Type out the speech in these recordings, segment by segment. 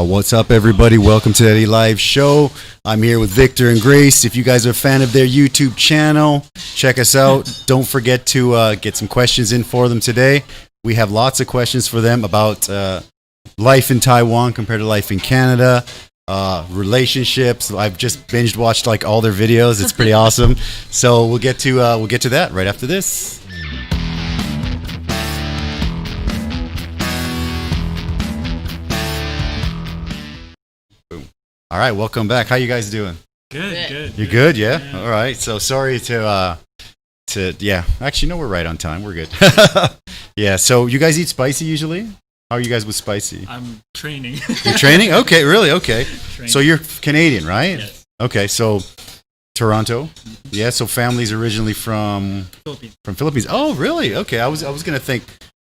What's up, everybody? Welcome to the Eddy Live Show. I'm here with Victor and Grace. If you guys are a fan of their YouTube channel, check us out. Don't forget to get some questions in for them today. We have lots of questions for them about life in Taiwan compared to life in Canada, relationships. I've just binge watched like all their videos. It's pretty awesome. So we'll get to that right after this. All right, welcome back. How you guys doing? Good. You're good, yeah? All right. So sorry to actually no, we're right on time. We're good. Yeah. So you guys eat spicy usually? How are you guys with spicy? I'm training. You're training? Okay, really? Okay. Training. So you're Canadian, right? Yes. Okay. So Toronto. Yeah. So family's originally from Philippines. From Philippines. Oh, really? Okay. I was gonna think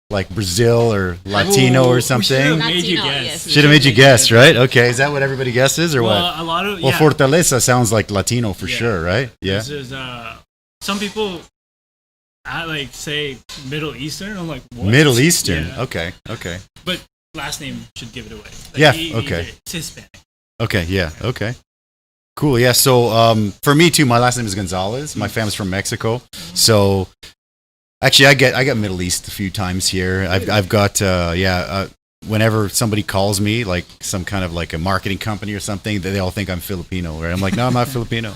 like Brazil or Latino or something. Made you Latino, guess. yes. Should have made you guess, right? Okay. Is that what everybody guesses or Well, what? a lot of Well, Fortaleza sounds like Latino for Yeah. sure, right? Yeah. There's some people I like say Middle Eastern. I'm like, what? Middle Eastern. Yeah. Okay. But last name should give it away. Like, Yeah, okay. It's Hispanic. Okay. Yeah. Okay. Cool. Yeah. So, for me too, my last name is Gonzalez. My family's from Mexico. So, actually, I get Middle East a few times here. I've got whenever somebody calls me, like some kind of like a marketing company or something, they all think I'm Filipino, right? I'm like, no, I'm not Filipino.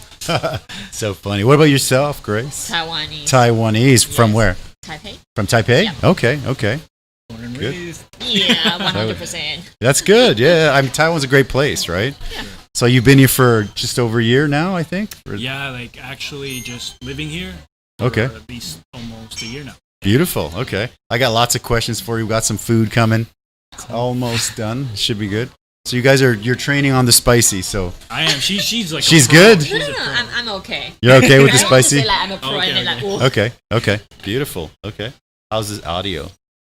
So funny. What about yourself, Grace? Taiwanese. Taiwanese. From Yes. where? Taipei? From Taipei? Yeah. Okay. Born and Good. raised. Yeah, 100%. That's good. Yeah. Taiwan's a great place, right? Yeah. So you've been here for just over a year now, I think? Yeah, like actually just living here. Okay. For at least almost a year now. Beautiful. Okay. I got lots of questions for you. We got some food coming. It's almost done. Should be good. So you guys you're training on the spicy, so I am. She's like. She's a pro. good? No, She's no, a no, pro. I'm okay. you're okay with the I don't spicy? say like I'm a pro Okay, and then like, okay. oh. Okay. Beautiful. Okay. How's this audio?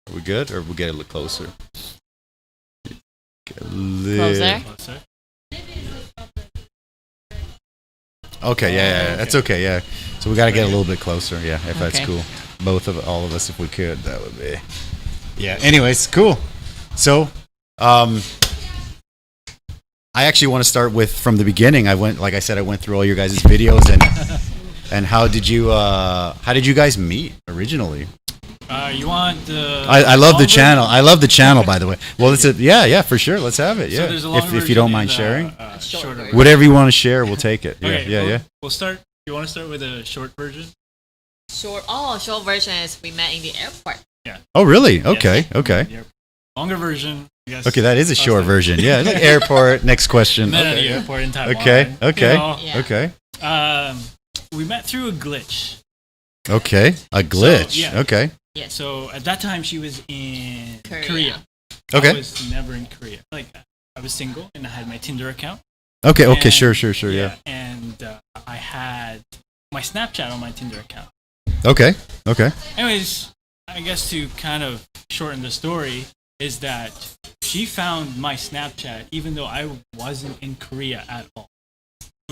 Are we good or we'll get a little closer? Get a Closer? Closer. Okay, yeah. That's okay, yeah. So we got to get a little bit closer, yeah, if that's Okay. cool. All of us, if we could, that would be. Yeah. Anyways, cool. So, I actually want to start with from the beginning. I went through all your guys' videos and how did you guys meet originally? You want the? I love the long channel. version? I love the channel, by the way. Well, it's yeah, for sure. Let's have it. So Yeah, there's a long if you version don't and mind a, sharing, Short version. whatever you want to share, we'll take it. Yeah, Okay, yeah. We'll start. You want to start with a short version? Short version is we met in the airport. Oh, really? Okay, Yes. okay. Yeah. Longer version. I guess. Okay, that is a short version. Yeah, like airport. Next question. Met at the Okay. airport in Taiwan. Okay, okay. You know, Yeah. Okay. we met through a glitch. Okay. A glitch. yeah. Okay. Yes. So at that time, she was in Korea. Korea. Okay. I was never in Korea. Like I was single and I had my Tinder account. Okay. Okay. And- Sure. Yeah. And I had my Snapchat on my Tinder account. Okay. Okay. Anyways, I guess to kind of shorten the story is that she found my Snapchat even though I wasn't in Korea at all.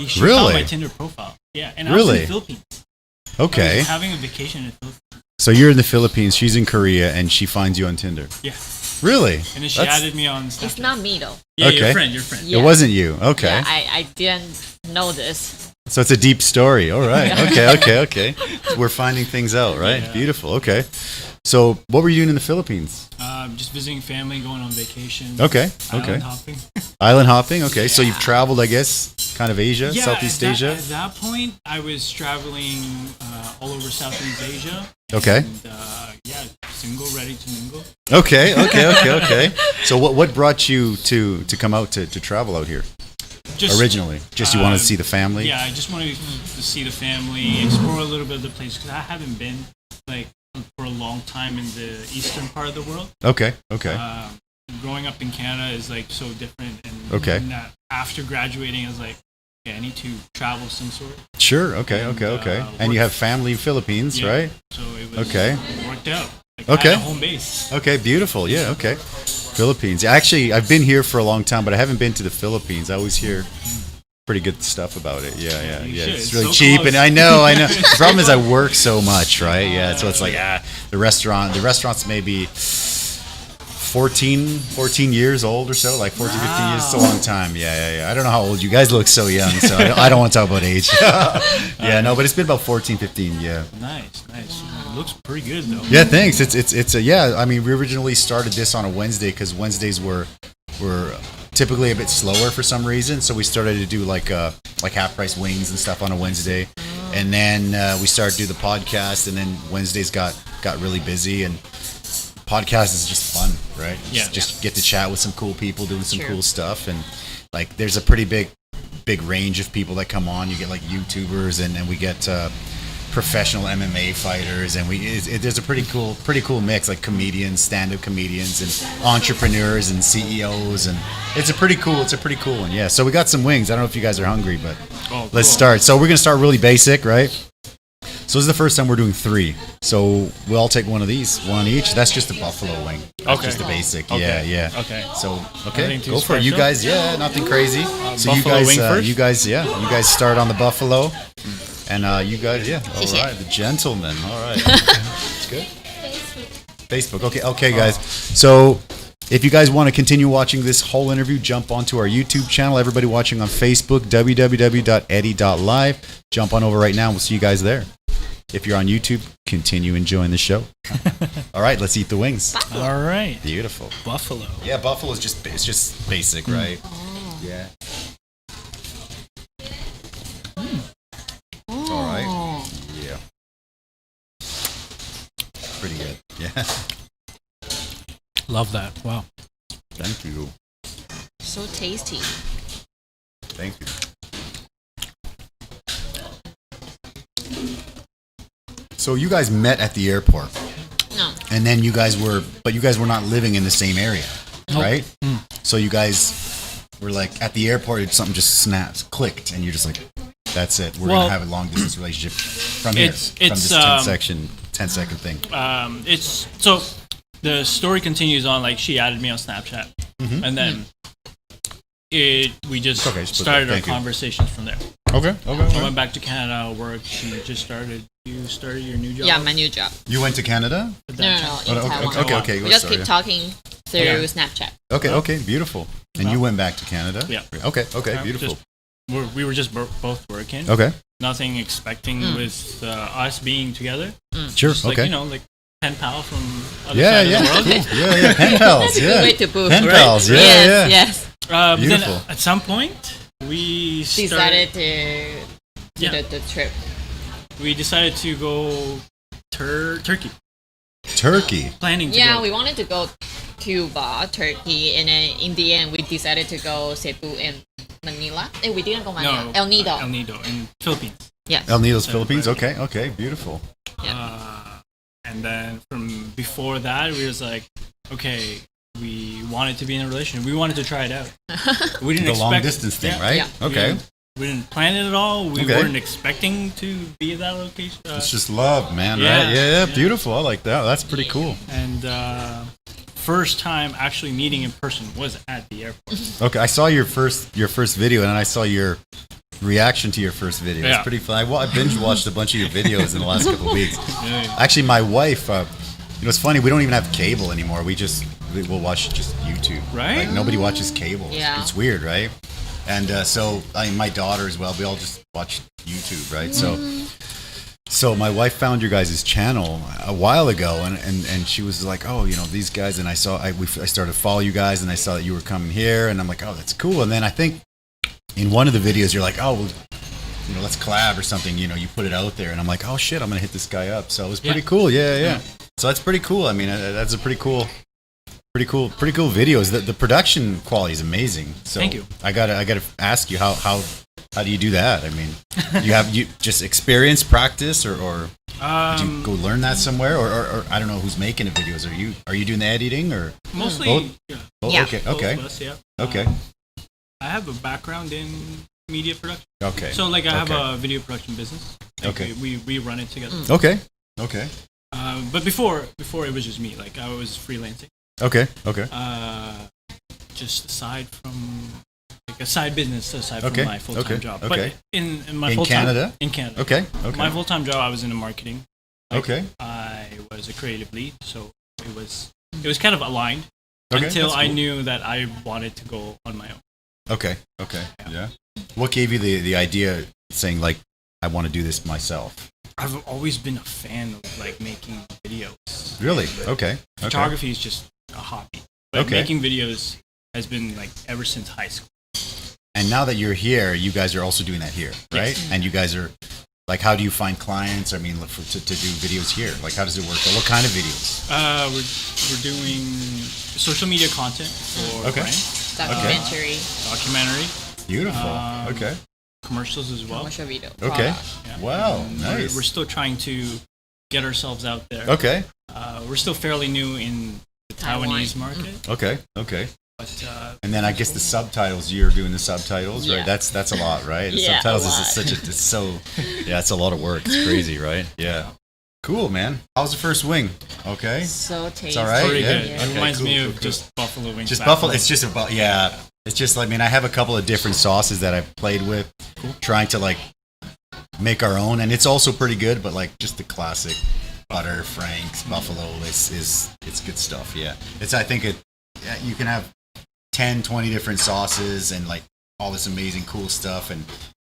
She Really? found my Tinder profile. Yeah, and I was in Really? the Philippines. I Okay. was having a vacation in the Philippines. So you're in the Philippines. She's in Korea, and she finds you on Tinder. Yeah. Really? And then she That's- added me on Snapchat. It's not me though. Yeah, Okay. your friend. Yeah. It wasn't you. Okay. Yeah, I didn't know this. So it's a deep story. All right. Okay. So we're finding things out, right? Yeah. Beautiful. Okay. So what were you doing in the Philippines? Just visiting family, going on vacation. Okay. Island hopping. Island hopping. Okay. So you've Yeah. traveled, I guess, kind of Asia, Yeah, Southeast at Asia. At that point, I was traveling all over Southeast Asia. Okay. And, single, ready to mingle. Okay. So what brought you to come out to travel out here Just originally? Just you wanted to see the family? Yeah, I just wanted to see the family, explore a little bit of the place because I haven't been like for a long time in the eastern part of the world. Okay. Growing up in Canada is like so different, and Okay. and, after graduating, I was like, okay, I need to travel some sort. Sure. Okay. And you have family in Philippines, Yeah. right? So it was Okay. it worked out. Like, Okay. I had a home base. Okay. Beautiful. Yeah. Okay. Philippines. Actually, I've been here for a long time, but I haven't been to the Philippines. I always hear pretty good stuff about it. Yeah. You should. It's It's really so cheap, close. and I know. The problem is I work so much, right? Yeah. So it's like the restaurants maybe 14 years old or so, like 14, 15 years. It's a long time. Yeah. I don't know how old you guys look so young, so I don't want to talk about age. Yeah, no, but it's been about 14, 15, yeah. Nice. It looks pretty good, though. Yeah, thanks. It's yeah, I mean, we originally started this on a Wednesday because Wednesdays were typically a bit slower for some reason, so we started to do like half price wings and stuff on a Wednesday. And then we started to do the podcast, and then Wednesdays got really busy, and podcast is just fun, right? Yeah. Just get to chat with some cool people doing some True. cool stuff, and like there's a pretty big range of people that come on. You get like YouTubers, and we get professional MMA fighters, and there's a pretty cool mix, like comedians, stand-up comedians, and entrepreneurs and CEOs, and it's a pretty cool one. Yeah. So we got some wings. I don't know if you guys are hungry, but let's start. So we're gonna start really basic, right? So this is the first time we're doing 3. So we'll all take one of these, one each. That's just a buffalo wing. That's Okay. just the basic. Okay. Yeah. Okay. So Nothing too go for it. You special? guys, nothing crazy. So you buffalo guys, wing first? you guys start on the buffalo, and you guys, all 谢谢。 right, the gentleman. All right, that's good. Facebook. Okay, guys. So if you guys want to continue watching this whole interview, jump onto our YouTube channel. Everybody watching on Facebook, www.eddy.live. Jump on over right now. We'll see you guys there. If you're on YouTube, continue enjoying the show. All right, let's eat the wings. All right. Beautiful. Buffalo. Yeah, buffalo is just basic, right? Yeah. All right. Yeah. Pretty good. Yeah. Love that. Wow. Thank you. So tasty. Thank you. So you guys met at the airport, No. and then you guys were not living in the same area, right? So you guys were like at the airport, something just clicked, and you're just like, that's it. We're gonna have a long distance relationship from here, from this 10-second thing. It's so the story continues on. Like she added me on Snapchat, and then we just Okay, just put started that. our Thank you. conversations from there. Okay. I went back to Canada, worked. You started your new job. Yeah, my new job. You went to Canada? at No, that no, time. in Taiwan. Okay. We just sorry. keep talking through Okay. Snapchat. Okay, beautiful. And you went back to Canada? Yeah. Okay, beautiful. We were just both working. Okay. Nothing expecting with us being together. Sure. Just like, Okay. like pen pal from other Yeah, side of the world. cool. Yeah. Pen pals. That's a Yeah. good way to boost, Pen right? pals. Yeah, yeah. Yes. But then Beautiful. at some point, we Decided to do Yeah. the trip. we decided to go Turkey. Turkey. Planning to Yeah, go. we wanted to go Cuba, Turkey, and then in the end we decided to go Cebu and Manila. We didn't go Manila. No, El Nido. El Nido in Philippines. Yes. El Nido's So, Philippines. right. Okay, beautiful. And then from before that, we was like, okay, we wanted to be in a relationship. We wanted to try it out. We didn't The expect long distance thing, yeah, right? Yeah. Okay. We didn't plan it at all. We Okay. weren't expecting to be at that location. It's just love, man, Yeah, right? Yeah, yeah. beautiful. I like that. That's pretty cool. And first time actually meeting in person was at the airport. Okay, I saw your first video, and then I saw your reaction to your first video. It's Yeah. pretty fun. I binge watched a bunch of your videos in the last couple of weeks. Yeah. Actually, my wife, it's funny. We don't even have cable anymore. We'll watch just YouTube. Right? Like nobody watches cable. Yeah. It's weird, right? And so my daughter as well. We all just watch YouTube, right? So my wife found your guys' channel a while ago, and she was like, oh, these guys, and I started to follow you guys, and I saw that you were coming here, and I'm like, oh, that's cool. And then I think in one of the videos you're like, oh, well, let's collab or something. You put it out there, and I'm like, oh shit, I'm gonna hit this guy up. So it was pretty cool. Yeah. So that's pretty cool. I mean, that's a pretty cool videos. The production quality is amazing. So Thank you. I gotta ask you how do you do that? I mean, you just experience, practice, or did you go learn that somewhere, or I don't know who's making the videos. Are you doing the editing or Mostly, both? yeah. Both? Yeah. Okay. Both of us, yeah. Okay. I have a background in media production. Okay. So, like, I have Okay. a video production business. Like, Okay. We run it together. Okay. But before it was just me. Like, I was freelancing. Okay. Just aside from like a side business, aside Okay, from my full time okay, job. okay. But in my In full time Canada? in Canada. Okay. My full time job, I was in the marketing. Like, Okay. I was a creative lead, so it was kind of aligned. Okay, until that's I cool. knew that I wanted to go on my own. Okay. Yeah. What gave you the idea saying like I want to do this myself? I've always been a fan of like making videos. Really? Okay. Photography is just a hobby, but Okay. making videos has been like ever since high school. And now that you're here, you guys are also doing that here, right? Yes. And you guys are like, how do you find clients? I mean, to do videos here, like how does it work? What kind of videos? We're doing social media content for Okay. brands, Documentary. Beautiful. Okay. commercials as well. Commercial video. Okay. Product. Yeah. Wow. And Nice. We're still trying to get ourselves out there. Okay. We're still fairly new in the Taiwanese market, Okay. but And then I guess the subtitles, you're doing the subtitles, right? Yeah. That's a lot, right? The Yeah, subtitles a is lot. such a, it's so, yeah, it's a lot of work. It's crazy, right? Yeah. Cool, man. How's the first wing? Okay. So tasty. all right? pretty Yeah. good. Okay, It reminds me cool, of cool. just buffalo wings. Just back buffalo. home. It's just about, yeah. It's just, I mean, I have a couple of different sauces that I've played with, trying to like make our own, and it's also pretty good. But like just the classic butter, Frank's, buffalo is it's good stuff. Yeah, it's I think it. Yeah, you can have 10, 20 different sauces and like all this amazing cool stuff and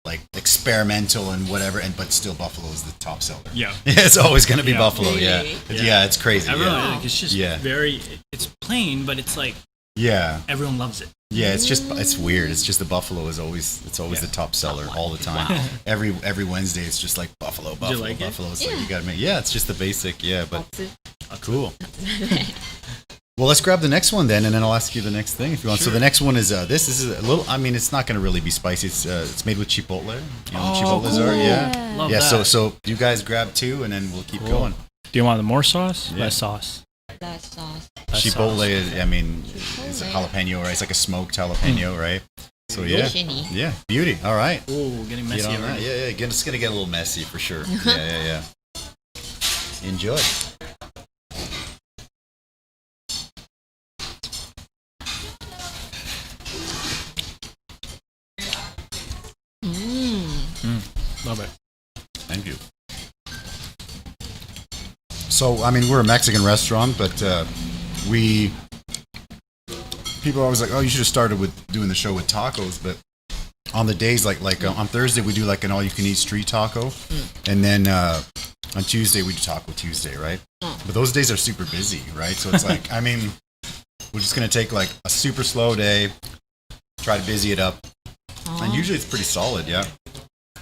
like experimental and whatever, and but still buffalo is the top seller. Yeah. It's always gonna be Yeah. buffalo. Yeah. Really? Yeah, it's crazy. Everyone, Yeah. like, it's just Yeah. very. It's plain, but it's like Yeah. everyone loves it. Yeah, it's weird. It's just the buffalo is always the top seller all the time. Every Wednesday it's just like buffalo. you like it? Buffalo. It's Yeah. like you gotta make. Yeah, it's just the basic. Yeah, but That's cool. Well, let's grab the next one then, and then I'll ask you the next thing if you want. So Sure. the next one is this is a little. I mean, it's not gonna really be spicy. It's made with chipotle. You know what Oh, chipotles cool. are? Yeah. Love Yeah. that. So you guys grab two, and then we'll keep Cool. going. Do you want more sauce? Yeah. Less sauce. That sauce. Less Chipotle sauce. is. I mean, it's a jalapeno, right? It's like a smoked jalapeno, right? So yeah. Shiny. Yeah. Beauty. All right. Ooh, getting messy Get on that. already. Yeah. It's gonna get a little messy for sure. Yeah. Enjoy. Love it. Thank you. So, I mean, we're a Mexican restaurant, but people are always like, "Oh, you should have started with doing the show with tacos." But on the days like on Thursday, we do like an all-you-can-eat street taco, and then on Tuesday we do Taco Tuesday, right? But those days are super busy, right? So it's like, I mean, we're just gonna take like a super slow day, try to busy it up, and usually it's pretty solid, yeah.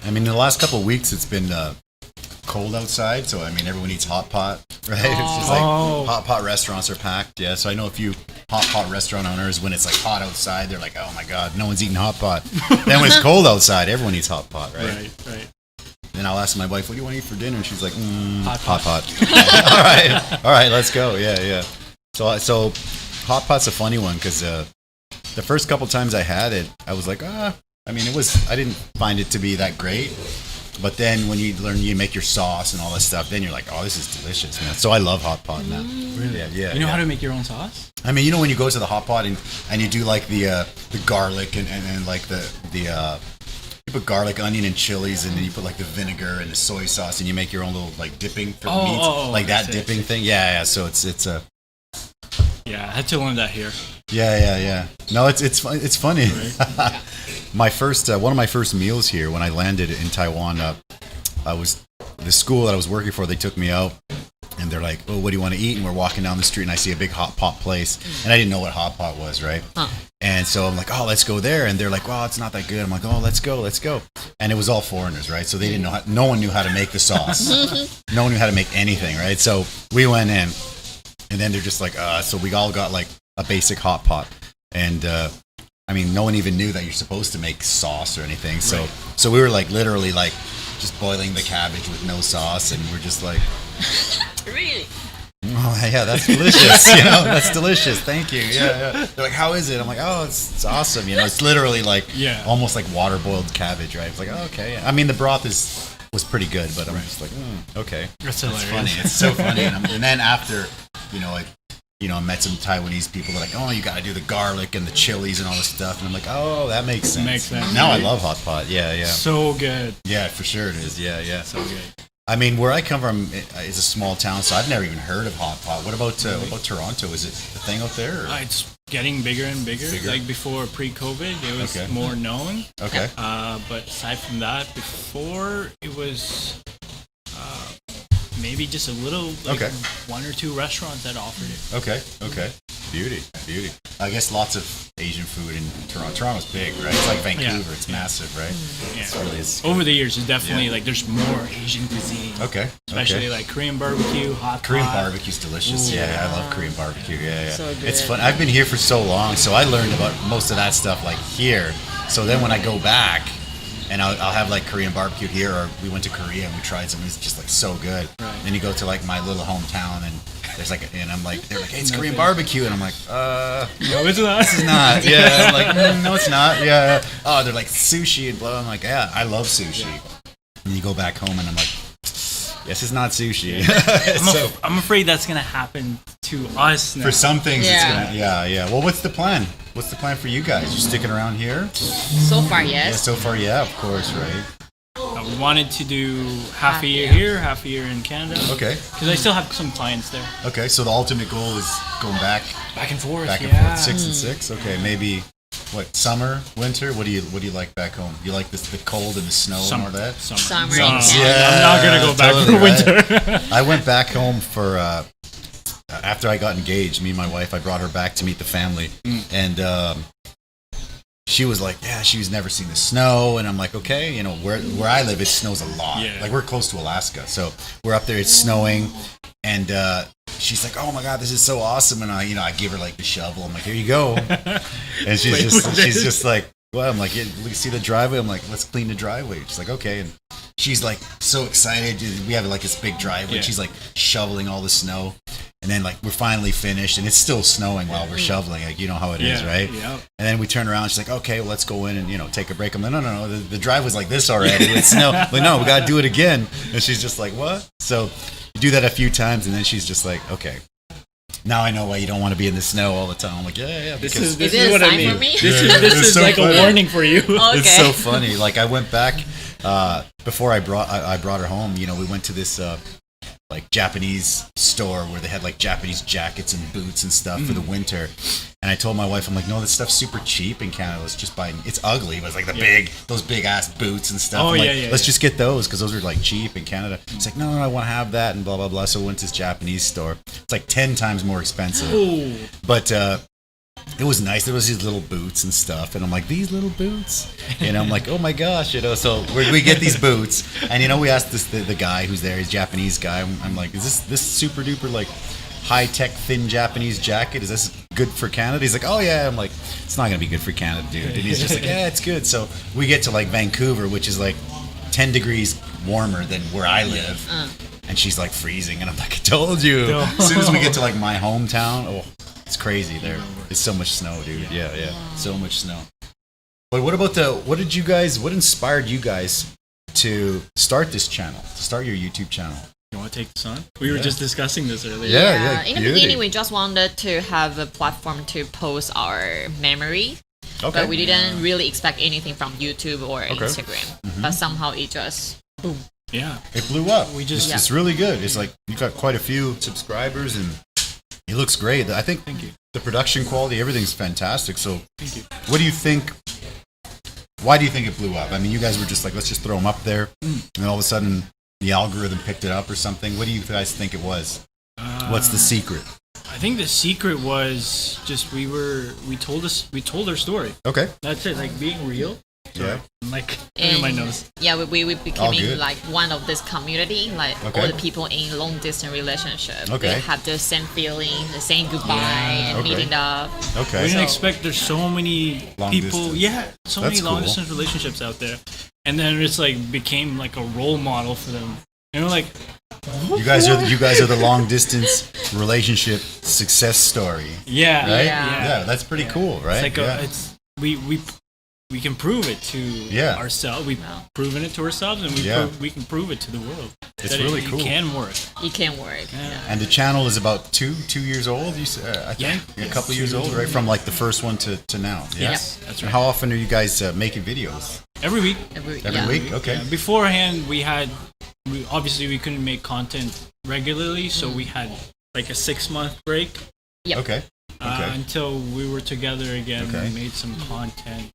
I mean, in the last couple of weeks, it's been cold outside, so I mean, everyone eats hot pot, right? It's just like hot pot restaurants are packed, yeah. So I know a few hot pot restaurant owners, when it's like hot outside, they're like, "Oh my god, no one's eating hot pot." Then when it's cold outside, everyone eats hot pot, right? Right. Then I'll ask my wife, "What do you want to eat for dinner?" And she's like, Hot "Hot pot." pot." all right, let's go. Yeah. So hot pot's a funny one because the first couple times I had it, I was like, I mean, I didn't find it to be that great. But then when you learn you make your sauce and all this stuff, then you're like, "Oh, this is delicious, man." So I love hot pot now. Really? Yeah. You know how to make your own sauce? I mean, you know when you go to the hot pot and you do like the garlic and like the you put garlic, onion, and chilies, and then you put like the vinegar and the soy sauce, and you make your own little like dipping for the meats, like that dipping thing. Yeah. So it's a Yeah, I had to learn that here. yeah. No, it's funny. My first one of my first meals here when I landed in Taiwan, I was the school that I was working for. They took me out. And they're like, "Oh, what do you want to eat?" And we're walking down the street, and I see a big hot pot place, and I didn't know what hot pot was, right? And so I'm like, "Oh, let's go there." And they're like, "Well, it's not that good." I'm like, "Oh, let's go." And it was all foreigners, right? So they didn't know. No one knew how to make the sauce. No one knew how to make anything, right? So we went in, and then they're just like, so we all got like a basic hot pot, and I mean, no one even knew that you're supposed to make sauce or anything. So we were like literally like just boiling the cabbage with no sauce, and we're just like. Really? Oh yeah, that's delicious. That's delicious. Thank you. Yeah. They're like, "How is it?" I'm like, "Oh, it's awesome." It's literally like almost like water boiled cabbage, right? It's like, oh, okay. Yeah. I mean, the broth was pretty good, but I'm just like, okay. That's It's hilarious. funny. It's so funny. And then after, I met some Taiwanese people. They're like, "Oh, you got to do the garlic and the chilies and all this stuff." And I'm like, "Oh, that makes sense." Makes sense. Now I love hot pot. Yeah. So good. Yeah, for sure it is. Yeah. So good. I mean, where I come from is a small town, so I've never even heard of hot pot. What about Toronto? Is it the thing out there? It's getting bigger and bigger. Like before pre-COVID, it was more known. Okay. But aside from that, before it was maybe just a little, like one or two restaurants that offered it. Okay. Beauty. I guess lots of Asian food in Toronto. Toronto's big, right? It's like Vancouver. It's massive, right? Yeah. It's really over the years, it's definitely like there's more Asian cuisine. Okay. Especially like Korean barbecue, hot Korean pot. barbecue's delicious. Ooh, I love Korean barbecue. Yeah. So good. It's fun. I've been here for so long, so I learned about most of that stuff like here. So then when I go back, and I'll have like Korean barbecue here, or we went to Korea and we tried something that's just like so good. Right. Then you go to like my little hometown and there's like, and I'm like, they're like, hey, it's Korean barbecue, and I'm like, no, it's not. This is not. Yeah, I'm like, no, it's not. Yeah. Oh, they're like sushi and blah. I'm like, yeah, I love sushi. Yeah. And you go back home and I'm like, yes, it's not sushi. I'm afraid that's gonna happen to us now. For some things, yeah. It's gonna. Yeah. Well, what's the plan? What's the plan for you guys? You sticking around here? So far, yes. Yeah, so far, yeah, of course, right? We wanted to do half a year here, half a year in Canada. Okay. Because I still have some clients there. Okay, so the ultimate goal is going back and forth. Back and forth, 6 and 6. Okay, maybe what, summer, winter? What do you like back home? You like the cold and the snow and all that? Summer. Yeah, I'm not gonna go back for winter. Right? I went back home for after I got engaged. Me and my wife, I brought her back to meet the family, and she was like, yeah, she's never seen the snow. And I'm like, okay, you know, where I live, it snows a lot. Yeah. Like, we're close to Alaska. So we're up there, it's snowing. And she's like, oh my God, this is so awesome. And I give her like the shovel. I'm like, here you go. And she's just like, well, I'm like, yeah, see the driveway? I'm like, let's clean the driveway. She's like, okay. And she's like so excited. We have like this big driveway. Yeah. She's like shoveling all the snow. And then, like, we're finally finished, and it's still snowing while we're shoveling. Like, you know how it is, right? Yeah. And then we turn around, she's like, okay, well, let's go in and, take a break. I'm like, no, the drive was like this already with snow. I'm like, no, we got to do it again. And she's just like, what? So you do that a few times, and then she's just like, okay. Now I know why you don't want to be in the snow all the time. I'm like, yeah. This is what I mean. This is so like funny. A warning for you. Okay. It's so funny. Like, I went back before I brought her home. We went to this like Japanese store where they had like Japanese jackets and boots and stuff for the winter. And I told my wife, I'm like, no, this stuff's super cheap in Canada. Let's just buy. It's ugly, but it's like those big ass boots and stuff. Let's just get those because those are like cheap in Canada. It's like, no, I want to have that and blah blah blah. So we went to this Japanese store. It's like 10 times more expensive. Ooh. But it was nice. There was these little boots and stuff, and I'm like, these little boots, and I'm like, oh my gosh, So we get these boots, and we asked the guy who's there, he's a Japanese guy. I'm like, is this super duper like high tech thin Japanese jacket? Is this good for Canada? He's like, oh yeah. I'm like, it's not gonna be good for Canada, dude. And he's just like, yeah, it's good. So we get to like Vancouver, which is like 10 degrees warmer than where I live. And she's like freezing, and I'm like, I told you. As soon as we get to like my hometown, it's crazy there. It's so much snow, dude. Yeah. So much snow. But what what inspired you guys to start this channel, to start your YouTube channel? You want to take this on? We were just discussing this earlier. Yeah. In the beginning, we just wanted to have a platform to post our memory. Okay. But we didn't really expect anything from YouTube or Instagram. Mm-hmm. But somehow it just boom. Yeah. It blew up. It's really good. It's like you got quite a few subscribers and it looks great. I think the production quality, everything's fantastic. So thank you. What do you think? Why do you think it blew up? I mean, you guys were just like, let's just throw them up there. And all of a sudden the algorithm picked it up or something. What do you guys think it was? What's the secret? I think the secret was just we told our story. Okay. That's it. Like being real. Yeah. Like in my nose. Yeah, we becoming like one of this community, like all the people in long distance relationship. Okay. They have the same feeling, the same goodbye and meeting up. Okay. We didn't expect there's so many long people. Distance. Yeah, so many long distance relationships out there. And then it's like became like a role model for them. And we're like, you guys are the long distance relationship success story. Yeah. Right? Yeah. That's pretty cool, right? It's like we can prove it to ourselves. We've proven it to ourselves, and we can prove it to the world. It's really cool. It can work. It can work. Yeah. And the channel is about 2 years old. You said, I think a couple years old, right? From like the first one to now. Yes, that's right. How often are you guys making videos? Every week. Every week. Okay. Yeah. Beforehand, obviously we couldn't make content regularly, so we had like a 6-month break. Yep. Okay. Until we were together again, we made some content.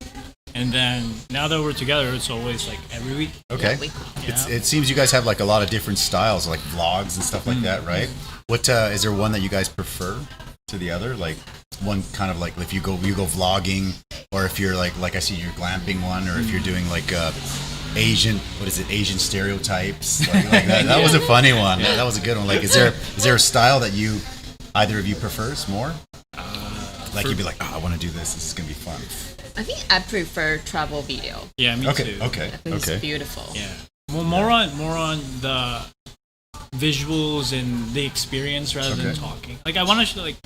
And then now that we're together, it's always like every week. Okay. Yeah. It seems you guys have like a lot of different styles, like vlogs and stuff like that, right? What is there one that you guys prefer to the other? Like one kind of like if you go vlogging, or if you're like I see your glamping one, or if you're doing like Asian stereotypes, like that. That was a funny one. That was a good one. Like, is there a style that either of you prefers more? Like you'd be like, I want to do this. This is gonna be fun. I think I prefer travel video. Yeah, me too. Okay. It's beautiful. Yeah. Well, more on the visuals and the experience rather than talking. Like I want to show, like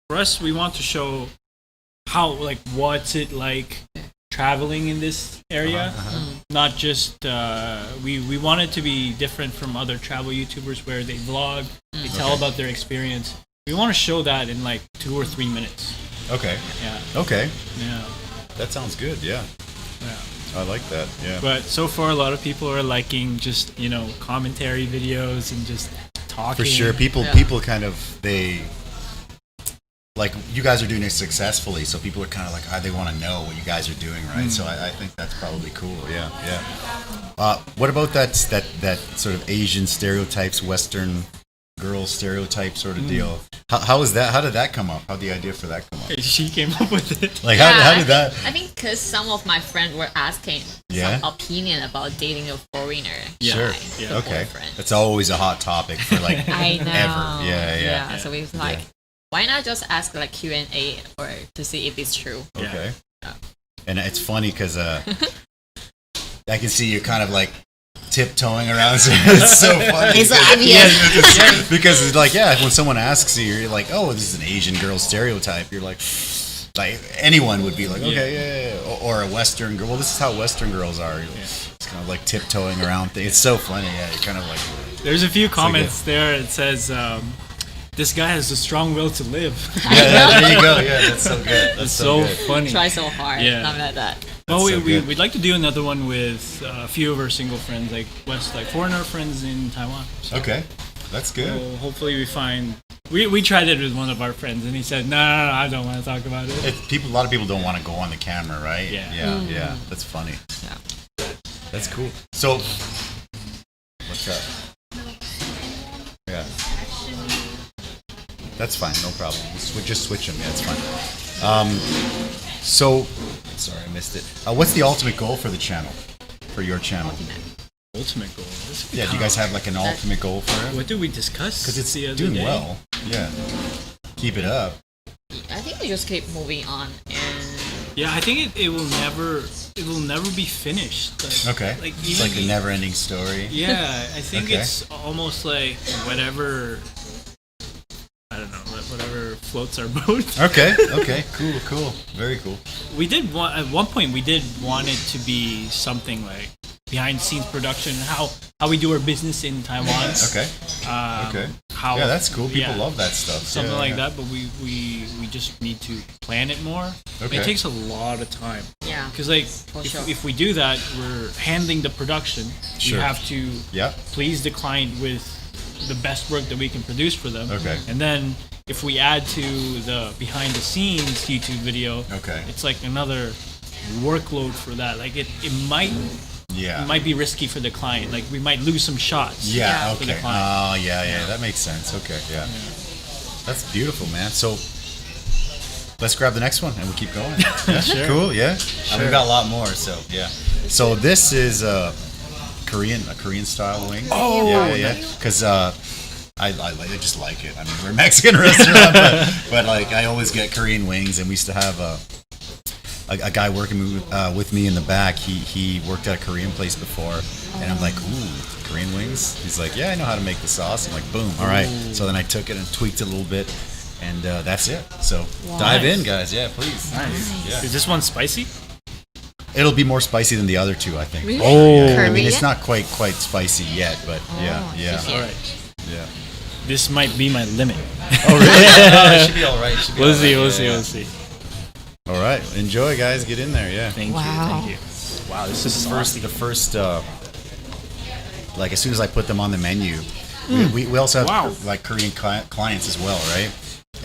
for us, we want to show how like what's it like traveling in this area. Not just we want it to be different from other travel YouTubers where they vlog, they tell about their experience. We want to show that in like 2 or 3 minutes. Okay. Yeah. Okay. Yeah. That sounds good. Yeah. Yeah. I like that. Yeah. But so far, a lot of people are liking just commentary videos and just talking. For sure, people kind of they like you guys are doing it successfully, so people are kind of like they want to know what you guys are doing, right? So I think that's probably cool. Yeah. What about that sort of Asian stereotypes, Western girl stereotype sort of deal? How is that? How did that come up? How did the idea for that come up? She came up with it. Like how did that? I think because some of my friends were asking some opinion about dating a foreigner. Sure. Yeah. Okay. That's always a hot topic for like I know. ever. Yeah. So we was like, why not just ask like Q&A or to see if it's true? Okay. Yeah. And it's funny because I can see you kind of like tiptoeing around. It's so funny. It's obvious. Because it's like, when someone asks you, you're like, oh, this is an Asian girl stereotype. You're like anyone would be like, okay, yeah. Or a Western girl. Well, this is how Western girls are. It's kind of like tiptoeing around things. It's so funny. Yeah, you're kind of like. There's a few comments there. It says, this guy has a strong will to live. There you go. Yeah, that's so good. That's so good. funny. Try so hard. Yeah. Something like that. Well, we'd like to do another one with a few of our single friends, like foreigner friends in Taiwan. So Okay, that's good. Well, hopefully we find. We tried it with one of our friends, and he said, "No, I don't want to talk about it." A lot of people don't want to go on the camera, right? Yeah. That's funny. Yeah. That's cool. So, what's that? Yeah. That's fine, no problem. We'll just switch them. Yeah, it's fine. So, sorry, I missed it. What's the ultimate goal for the channel, for your channel? Ultimate goal. Do you guys have like an ultimate goal for it? What did we discuss? Because it's the other doing day? well. Yeah. Keep it up. I think we just keep moving on and. Yeah, I think it will never be finished. Okay. Like it's like a never-ending story. Yeah, I think it's almost like whatever. I don't know, whatever floats our boat. Okay, cool, very cool. At one point we did want it to be something like behind the scenes production, how we do our business in Taiwan. Okay. Yeah, that's cool. People love that stuff. Something like that, but we just need to plan it more. Okay. It takes a lot of time. Yeah. Because if we do that, we're handling the production. Sure. We have to please the client with the best work that we can produce for them. Okay. And then if we add to the behind the scenes YouTube video, it's like another workload for that. Like it might be risky for the client. Like we might lose some shots. For the client. That makes sense. Okay, yeah. That's beautiful, man. So let's grab the next one and we'll keep going. Yeah, Sure. Cool, yeah. Sure. We've got a lot more, so yeah. So this is a Korean style wing. Oh, yeah. Because I just like it. I mean, we're a Mexican restaurant, but like I always get Korean wings, and we used to have a guy working with me in the back. He worked at a Korean place before, and I'm like, ooh, Korean wings? He's like, yeah, I know how to make the sauce. I'm like, boom, all right. So then I took it and tweaked it a little bit, and that's it. So dive in, guys. Yeah, please. Nice. Yeah. Is this one spicy? It'll be more spicy than the other two, I think. Really? Oh. I mean, it's not quite spicy yet, but yeah. All right. Yeah. This might be my limit. Oh, really? It should be all right. We'll see. All right. Enjoy, guys. Get in there. Yeah. Thank you. Wow. Thank you. Wow, this is the first. Like as soon as I put them on the menu, we also have like Korean clients as well, right?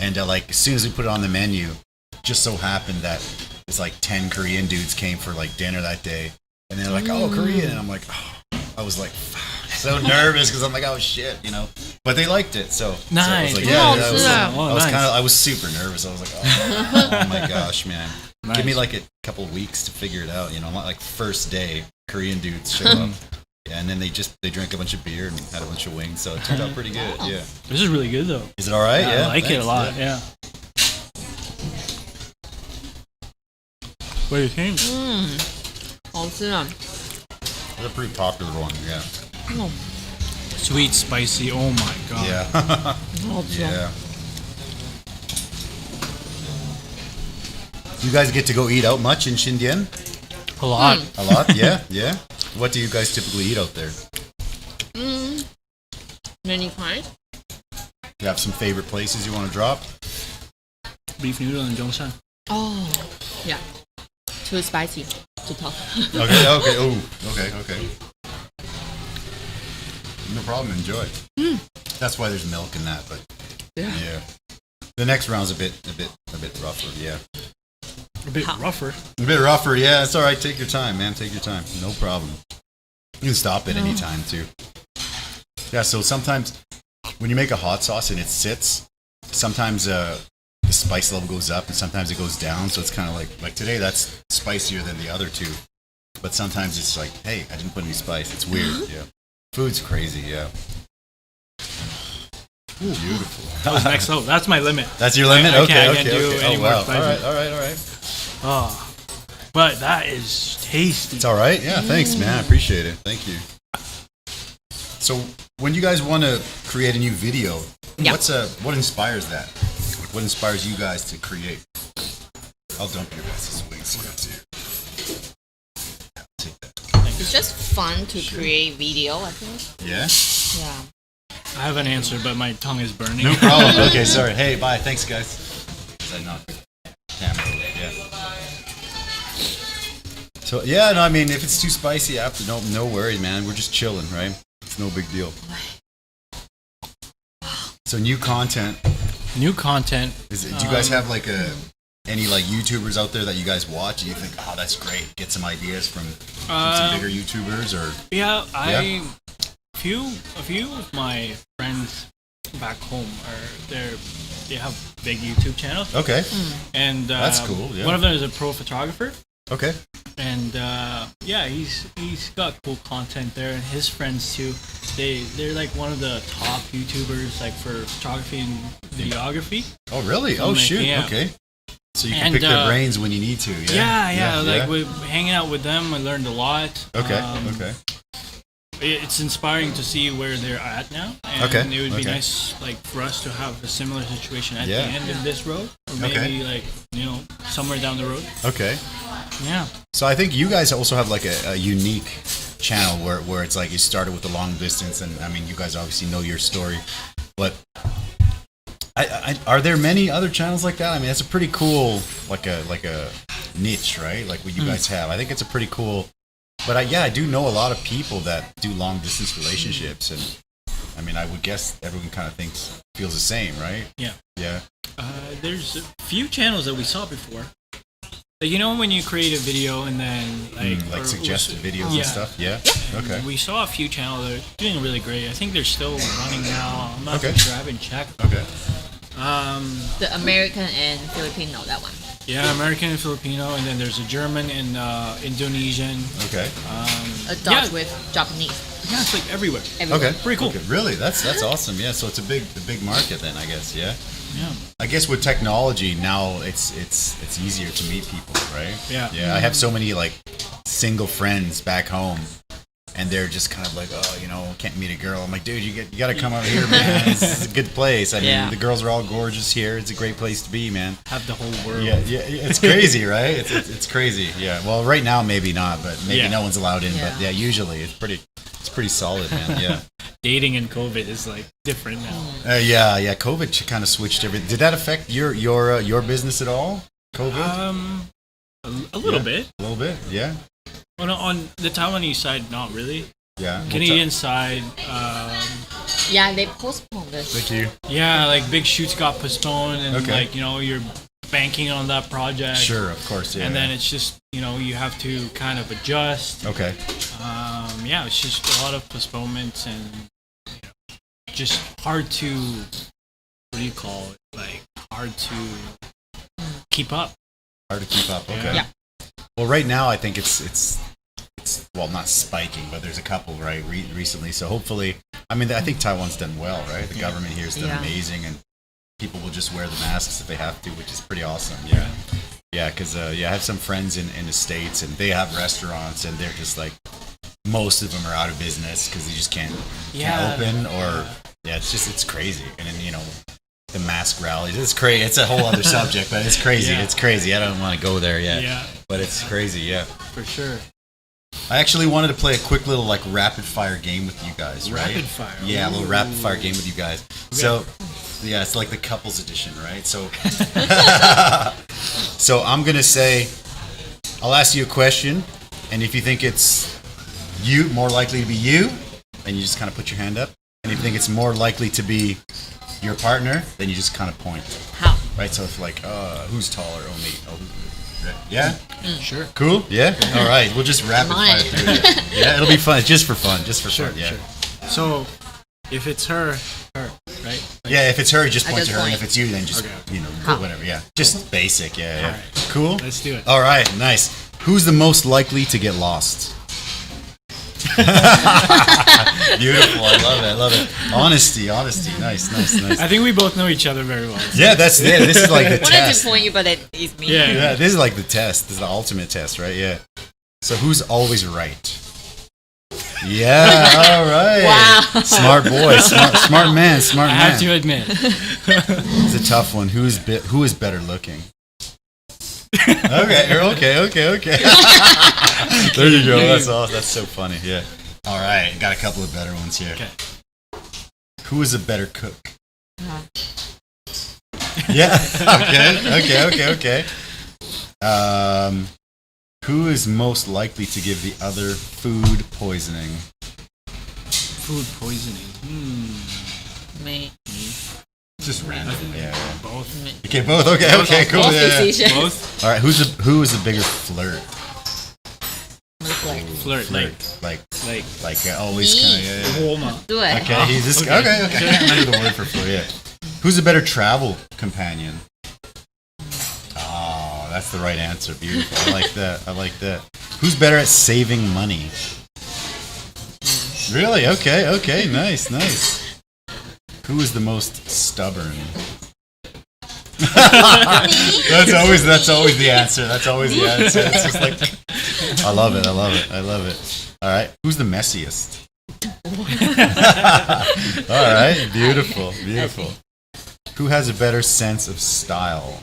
And like as soon as we put it on the menu, just so happened that it's like 10 Korean dudes came for like dinner that day, and they're like, "Oh, Korean," and I'm like, I was like so nervous because I'm like, "Oh shit," you know. But they liked it, so nice. So I was super nervous. I was like, oh my gosh, man. Nice. Give me like a couple of weeks to figure it out, you know. Not like first day Korean dudes show up. Yeah, and then they drank a bunch of beer and had a bunch of wings, so it turned out pretty good. Yeah. This is really good though. Is it all right? Yeah. I like it a lot. Yeah. What do you think? 好吃啊。 It's a pretty popular one, yeah. Sweet, spicy. Oh my god. Yeah. 好吃。 Yeah. You guys get to go eat out much in Xindian? A lot. A lot? Yeah, yeah. What do you guys typically eat out there? Many kinds. You have some favorite places you want to drop? Beef noodle in Zhongshan. Oh, yeah. Too spicy to talk. Okay. Oh, okay. No problem. Enjoy. That's why there's milk in that, but yeah. The next round's a bit rougher. Yeah. A bit rougher. A bit rougher. Yeah. It's all right. Take your time, man. Take your time. No problem. You can stop at any time too. Yeah. So sometimes when you make a hot sauce and it sits, sometimes the spice level goes up and sometimes it goes down. So it's kind of like today that's spicier than the other two. But sometimes it's like, hey, I didn't put any spice. It's weird. Yeah. Food's crazy. Yeah. Ooh, beautiful. That was next level. That's my limit. That's your limit? I Okay. can't do any more spicy. All right. Oh, but that is tasty. It's all right. Yeah, thanks, man. I appreciate it. Thank you. So, when you guys want to create a new video, what inspires that? What inspires you guys to create? I'll dump your guys' wings here. Take that. It's just fun to create video, I think. Yeah? Yeah. I have an answer, but my tongue is burning. No problem. Okay, sorry. Hey, bye. Thanks, guys. I knocked the camera over. Yeah. So yeah, no, I mean, if it's too spicy, no worries, man. We're just chilling, right? It's no big deal. So new content. Do you guys have like any like YouTubers out there that you guys watch and you think, oh, that's great? Get some ideas from some bigger YouTubers or? Yeah, a few of my friends back home they have big YouTube channels. Okay. And that's cool. Yeah. One of them is a pro photographer. Okay. And he's got cool content there, and his friends too. They're like one of the top YouTubers like for photography and videography. Oh really? Oh shoot. Yeah. Okay. So you can pick their brains when you need to. Yeah. Like hanging out with them, I learned a lot. Okay. Okay. It's inspiring to see where they're at now, and it would be nice, like, for us to have a similar situation at the end of this road, or maybe like somewhere down the road. Okay. Yeah. So I think you guys also have like a unique channel where it's like you started with the long distance, and I mean you guys obviously know your story, but are there many other channels like that? I mean that's a pretty cool like a niche, right? Like what you guys have. I think it's a pretty cool. But I do know a lot of people that do long distance relationships, and I mean I would guess everyone kind of feels the same, right? Yeah. Yeah. There's a few channels that we saw before. Like, when you create a video and then like suggested videos and stuff. Yeah. Okay. We saw a few channels that are doing really great. I think they're still running now. I'm not sure. I haven't checked. Okay. The American and Filipino, that one. Yeah, American and Filipino, and then there's a German and Indonesian. Okay. A Dutch with Japanese. Yeah, it's like everywhere. Okay. Pretty cool. Okay. Really? That's awesome. Yeah. So it's a big market then, I guess. Yeah. Yeah. I guess with technology now, it's easier to meet people, right? Yeah. Yeah. I have so many like single friends back home, and they're just kind of like, oh, can't meet a girl. I'm like, dude, you got to come out here, man. This is a good place. I mean, the girls are all gorgeous here. It's a great place to be, man. Have the whole world. Yeah. It's crazy, right? It's crazy. Yeah. Well, right now maybe not, but maybe no one's allowed in. Yeah. But yeah, usually it's pretty solid, man. Yeah. Dating in COVID is like different now. Yeah. COVID kind of switched everything. Did that affect your business at all? COVID? A little bit. A little bit. Yeah. On the Taiwanese side, not really. Yeah. Canadian side, yeah, they postponed this. Thank you. yeah, like big shoots got postponed, and like you're banking on that project. Sure, of course, yeah. And then it's just you have to kind of adjust. Okay. Yeah, it's just a lot of postponements and just hard to like hard to keep up. Hard to keep up. Okay. Yeah. Well, right now I think it's well, not spiking, but there's a couple right recently. So hopefully, I mean, I think Taiwan's done well, right? The government here has done amazing, and people will just wear the masks if they have to, which is pretty awesome. Yeah. Yeah, because I have some friends in the States, and they have restaurants, and they're just like, most of them are out of business because they just can't open, or it's crazy. And then the mask rallies, it's crazy. It's a whole other subject, but it's crazy. It's crazy. I don't want to go there yet. Yeah, but it's crazy. Yeah, for sure. I actually wanted to play a quick little like rapid fire game with you guys, right? Rapid fire. Yeah, a little rapid fire game with you guys. Okay. So, yeah, it's like the couples edition, right? So, so I'm gonna say, I'll ask you a question, and if you think it's more likely to be you, then you just kind of put your hand up. And if you think it's more likely to be your partner, then you just kind of point. How? Right. So if like, who's taller? Oh, me. Oh, yeah. Sure. Cool. Yeah. All right. We'll just rapid fire through it. Yeah, it'll be fun. Just for fun. Just for fun. Yeah. Sure. So, if it's her, right? Like, yeah. If it's her, just point to her. point. And if it's you, then just whatever. Yeah. Just basic. Yeah. Yeah. Right. Cool. Let's do it. All right. Nice. Who's the most likely to get lost? Beautiful. I love it. Honesty. Nice. I think we both know each other very well. So. Yeah, that's it. This is like the I wanted test. to point you, but it's me. Yeah, this is like the test. This is the ultimate test, right? Yeah. So who's always right? Yeah, all right. Wow. Smart boy. Smart man. I have to admit. It's a tough one. Who is better looking? Okay. There you go. That's awesome. That's so funny. Yeah. All right. Got a couple of better ones here. Okay. Who is a better cook? Yeah. Okay. Who is most likely to give the other food poisoning? Food poisoning. Me. Just random. Yeah. Both. Okay, both. Okay, cool. Both Yeah. decisions. Both. All right. Who is a bigger flirt? Flirt. Like Me. always kind of. Woman. Do it. Okay, he's this. Okay. I can't remember the word for flirt. Yeah. Who's a better travel companion? Oh, that's the right answer. Beautiful. I like that. Who's better at saving money? Really? Okay. Nice. Who is the most stubborn? That's always the answer. It's just like, I love it. All right. Who's the messiest? All right. Beautiful. Who has a better sense of style?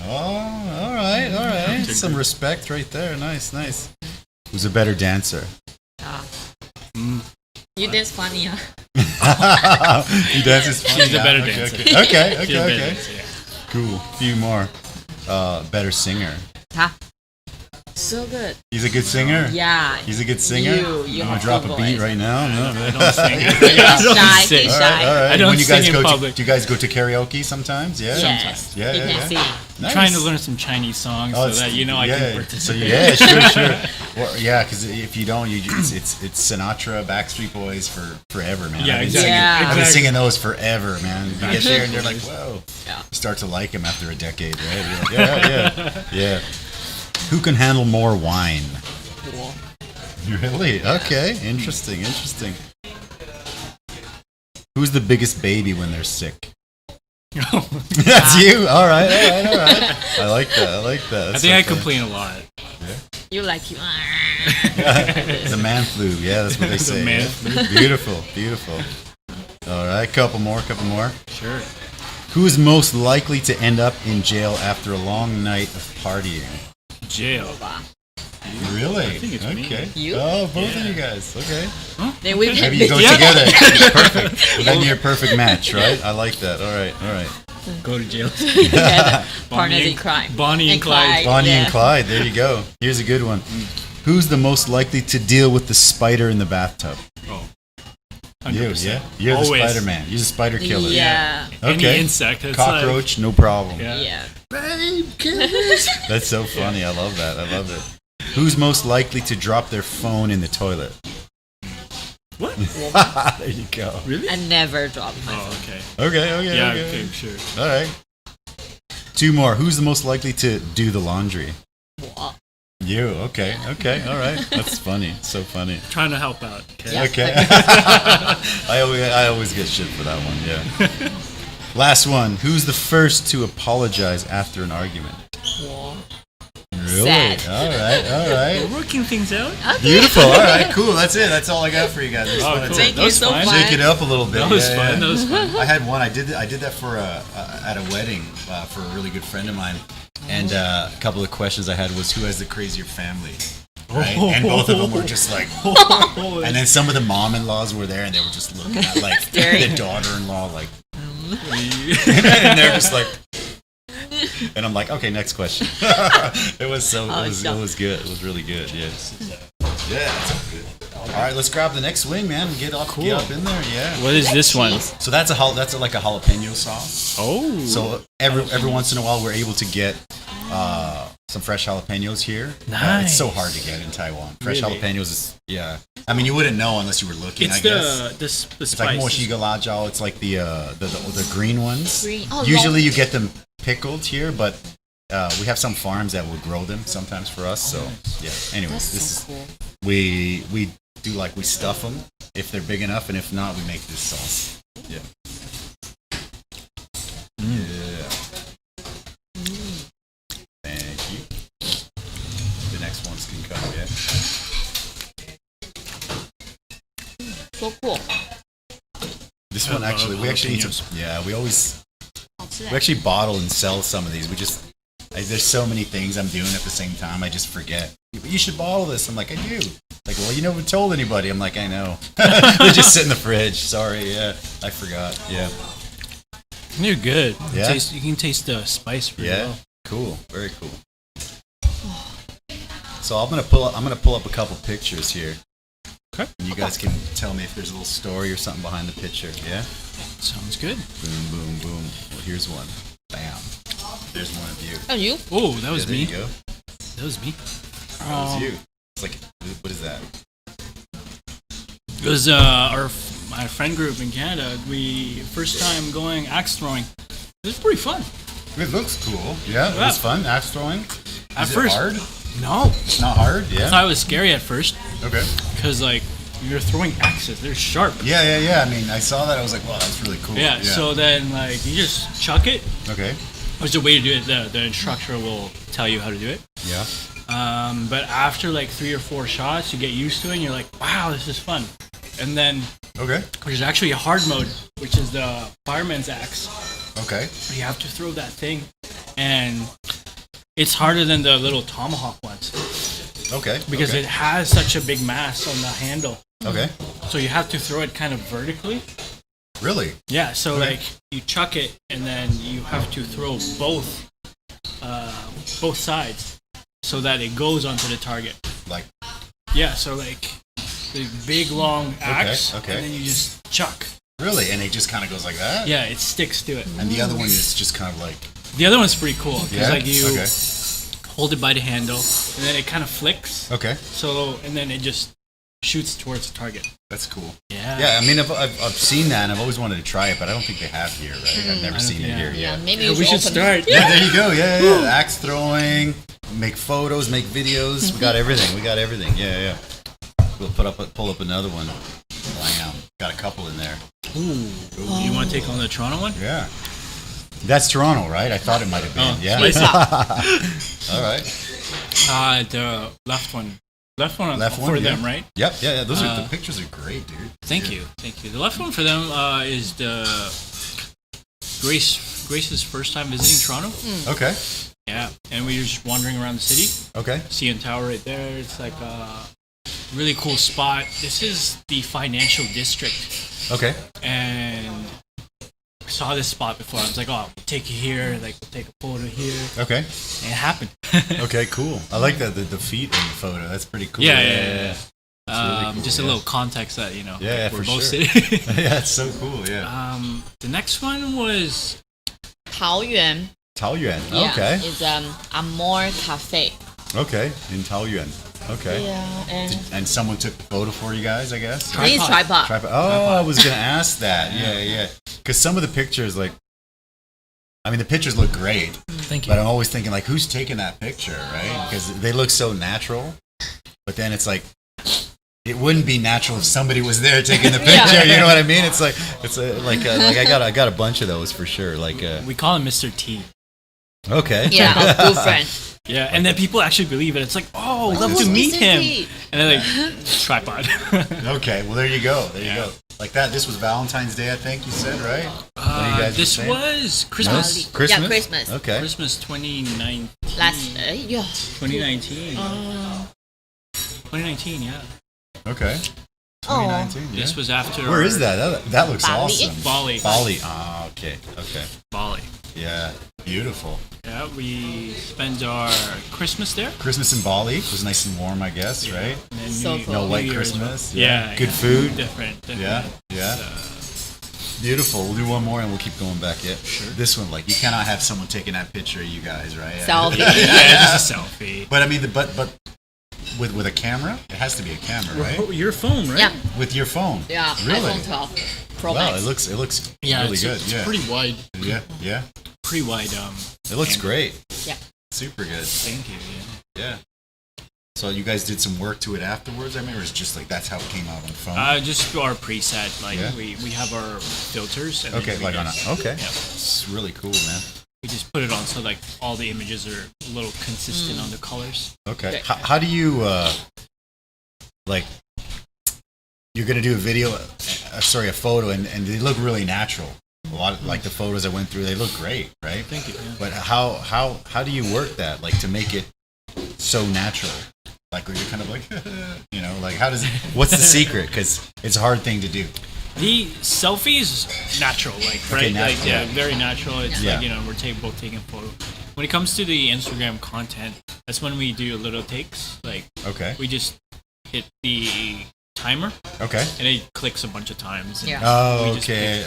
Oh, all right. Some respect right there. Nice. Who's a better dancer? You dance funny, huh? He dances funny. She's a better dancer. Okay. Cool. Few more. Better singer. So good. He's a good singer? Yeah. He's a good singer? You want to drop a beat right now? No. I don't sing. He's shy. All right. I don't When you sing guys in go public. Do you guys go to karaoke sometimes? Yeah. Yes. Yeah. He can sing. Nice. Trying to learn some Chinese songs so that I can participate. Sure. Well, yeah, because if you don't, it's Sinatra, Backstreet Boys for forever, man. Yeah, I've been exactly. singing- I've been singing those forever, man. You get there and you're like, whoa. Yeah. You start to like them after a decade, right? You're like, yeah. Who can handle more wine? Cool. Really? Okay. Interesting. Who's the biggest baby when they're sick? That's you. All right. I like that. That's I think I okay. complain a lot. You like you. The man flu. Yeah, that's what they say. The man yeah? flu. Beautiful. All right, couple more. Sure. Who is most likely to end up in jail after a long night of partying? Jail. Really? I think it's okay. me. You? Oh, both of you guys. Okay. Then we can Maybe you go together. Perfect. Well, then you're a perfect match, right? I like that. All right. Go to jail. Partners in crime. Bonnie and Clyde. Bonnie and Clyde. There you go. Here's a good one. Who's the most likely to deal with the spider in the bathtub? Oh. 100%. You, yeah? You're Always. the Spider-Man. You're the spider killer. Yeah. Okay. Any insect. It's Cockroach, no problem. Yeah. Babe, that's so funny. I love that. I love it. Who's most likely to drop their phone in the toilet? What? There you go. Really? I never drop my phone. Oh, okay. Okay. Yeah, okay, sure. All right. 2 more. Who's the most likely to do the laundry? What? You. Okay. All right. That's funny. So funny. Trying to help out. Okay. Yeah. Okay. I always get shit for that one. Yeah. Last one. Who's the first to apologize after an argument? What? Really? Sad. All right. We're working things out. Okay. Beautiful. All right. Cool. That's it. That's all I got for you guys. I just wanted cool. to Thank you so fine. much. shake it up a little bit. That was fun. That was fun. I had one. I did that for at a wedding for a really good friend of mine, and a couple of questions I had was who has the crazier family, right? And both of them were just like, and then some of the mom-in-laws were there, and they were just looking at like the daughter-in-law, like, and they're just like, and I'm like, okay, next question. It was good. It was really good. Yes. Yeah, that's so good. All right, let's grab the next wing, man. Get up in there. Yeah. What is this one? So that's like a jalapeno sauce. Oh. So every once in a while we're able to get some fresh jalapenos here. Nice. It's so hard to get in Taiwan. Fresh Really? jalapenos is I mean you wouldn't know unless you were looking. It's I guess the it's spice. like mochiga lajao. It's like the green ones. Green. Oh, Usually you get them pickled here, but we have some farms that will grow them sometimes for us. So yeah. Anyways, That's so cool. we do we stuff them if they're big enough, and if not, we make this sauce. Yeah. Yeah. Thank you. The next ones can come. Yeah. So cool. This one actually, we actually need to. Yeah, we actually bottle and sell some of these. There's so many things I'm doing at the same time. I just forget. You should bottle this. I'm like, I do. Like, well, you never told anybody. I'm like, I know. They just sit in the fridge. Sorry. Yeah, I forgot. Yeah. They're good. Yeah? You can taste the spice pretty well. Cool. Very cool. So I'm gonna pull up a couple pictures here. Okay. And you guys can tell me if there's a little story or something behind the picture. Yeah. Sounds good. Boom, boom, boom. Well, here's one. Bam. There's one of you. Oh, you? Oh, that was there me. You go. That was me. That was you. It's like, what is that? It was my friend group in Canada. We first time going axe throwing. It was pretty fun. It looks cool. Yeah, it was fun. Axe throwing. At Is first, it hard? no. It's not hard. I Yeah. thought it was scary at first Okay. because like you're throwing axes. They're sharp. Yeah. I mean, I saw that. I was like, wow, that's really cool. Yeah. So then like you just chuck it. Okay. There's a way to do it. The instructor will tell you how to do it. Yeah. But after like 3 or 4 shots, you get used to it and you're like, wow, this is fun. And then Okay. there's actually a hard mode, which is the fireman's axe. Okay. You have to throw that thing, and it's harder than the little tomahawk ones Okay. because okay. it has such a big mass on the handle. Okay. So you have to throw it kind of vertically. Really? Yeah, so Okay. like you chuck it and then you have to throw both sides so that it goes onto the target. Like. Yeah, so like the big long axe, okay. and then you just chuck. Really? And it just kind of goes like that? Yeah, it sticks to it. And the other one is just kind of like. The other one's pretty cool because Yeah. like you Okay. hold it by the handle and then it kind of flicks. Okay. So and then it just shoots towards the target. That's cool. Yeah. Yeah. I mean, I've seen that, and I've always wanted to try it, but I don't think they have here, right? I've never seen it here. Yeah, Yeah. maybe Yeah, we should open start. Yeah, there you go. Yeah. Axe throwing, make photos, make videos. We got everything. Yeah. We'll pull up another one. Wow. Got a couple in there. Ooh. You want to take on the Toronto one? Yeah. That's Toronto, right? I thought it might have been. Oh, Yeah. Spicy. All right. The left one. Left one Left for one, them, yeah. right? Yep. Yeah. Those are the pictures are great, dude. Thank you. The left one for them is the Grace's first time visiting Toronto. Okay. Yeah, and we were just wandering around the city. Okay. CN Tower right there. It's like a really cool spot. This is the financial district, Okay. and saw this spot before. I was like, oh, we'll take you here. Like, we'll take a photo here. Okay. And it happened. Okay, cool. I like the feet in the photo. That's pretty cool. Yeah. Really cool, just a little context that, Yeah, we're for both sure. sitting. Yeah, it's so cool, yeah. The next one was Taoyuan. Taoyuan, Yeah, okay. it's Amor Cafe. Okay, in Taoyuan. Okay. Yeah, And someone took the photo for you guys, I guess? This is tripod. Oh, I was going to ask that. Yeah. Because some of the pictures, the pictures look great. Thank you. But I'm always thinking, who's taking that picture, right? Because they look so natural. But then it's like, it wouldn't be natural if somebody was there taking the picture. You know what I mean? It's like I got a bunch of those for sure. We call him Mr. T. Okay. Yeah, good friend. Yeah, and then people actually believe it. It's like, oh, I'd love to meet him. And they're like, tripod. Okay, well there you go. There you go. Like that. This was Valentine's Day, I think you said, right? This was Christmas. Christmas. Yeah, Christmas. Okay. Christmas 2019. 2019. 2019, yeah. Okay. 2019. Yeah. This was after. Where is that? That looks Bali. awesome. Bali. Ah, okay. Bali. Yeah, beautiful. Yeah, we spent our Christmas there. Christmas in Bali was nice and warm, I guess, right? And then So cool. No white New Year's. Christmas. Yeah. Good food. Different. Yeah. Beautiful. We'll do one more and we'll keep going back. Yeah. Sure. This one, you cannot have someone taking that picture of you guys, right? Selfie. Yeah, just a selfie. But but with a camera, it has to be a camera, right? Your phone, right? Yeah. With your phone. Yeah, Really? iPhone 12 Pro Wow, Max. it looks Yeah, really good. It's Yeah. pretty wide. Yeah. Pretty wide. It looks great. Yeah. Super good. Thank you. Yeah. So you guys did some work to it afterwards, I mean, or it's just that's how it came out on the phone? Just our preset. Yeah. We have our filters. And Okay, then okay. Yeah. It's really cool, man. We just put it on so all the images are a little consistent on the colors. Okay. How do you you're gonna do a video, a photo, and they look really natural. A lot of the photos I went through, they look great, right? Thank you. Yeah. But how do you work that, to make it so natural? Where you're kind of how does it? What's the secret? Because it's a hard thing to do. The selfie is natural, right? Natural, very natural. It's Yeah. we're both taking a photo. When it comes to the Instagram content, that's when we do little takes. Okay. We just hit the timer, Okay. and it clicks a bunch of times. And Yeah. Oh, we just okay.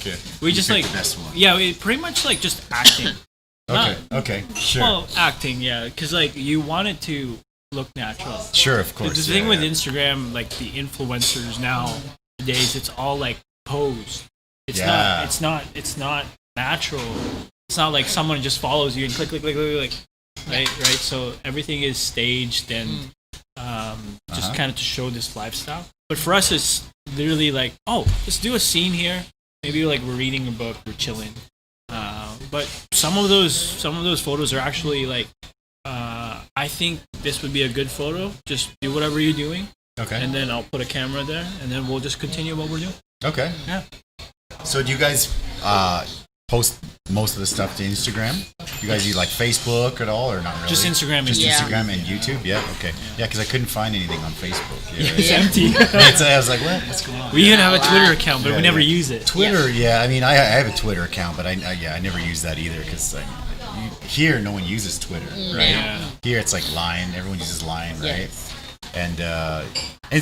pick- We just pick the best one. yeah, we pretty much just acting. Okay. Okay. Sure. Well, acting, yeah, because you want it to look natural. Sure. Of course. The thing with Instagram, the influencers nowadays, it's all posed. It's Yeah. It's not natural. It's not like someone just follows you and click, right. So everything is staged and just kind of to show this lifestyle. But for us, it's literally let's do a scene here. Maybe we're reading a book, we're chilling. But some of those photos are actually I think this would be a good photo. Just do whatever you're doing. Okay. And then I'll put a camera there, and then we'll just continue what we're doing. Okay. Yeah. So do you guys post most of the stuff to Instagram? You guys use Facebook at all, or not really? Just Instagram and Just Yeah. Instagram and YouTube. Yeah. Okay. Yeah, because I couldn't find anything on Facebook. Yeah. It's empty. I was like, what's going on? We even have a Twitter account, but Yeah, we never yeah. use it. Twitter. Yeah. I mean, I have a Twitter account, but I never use that either because here no one uses Twitter, right? Yeah. Here it's Line. Everyone uses Line, right? Yes. And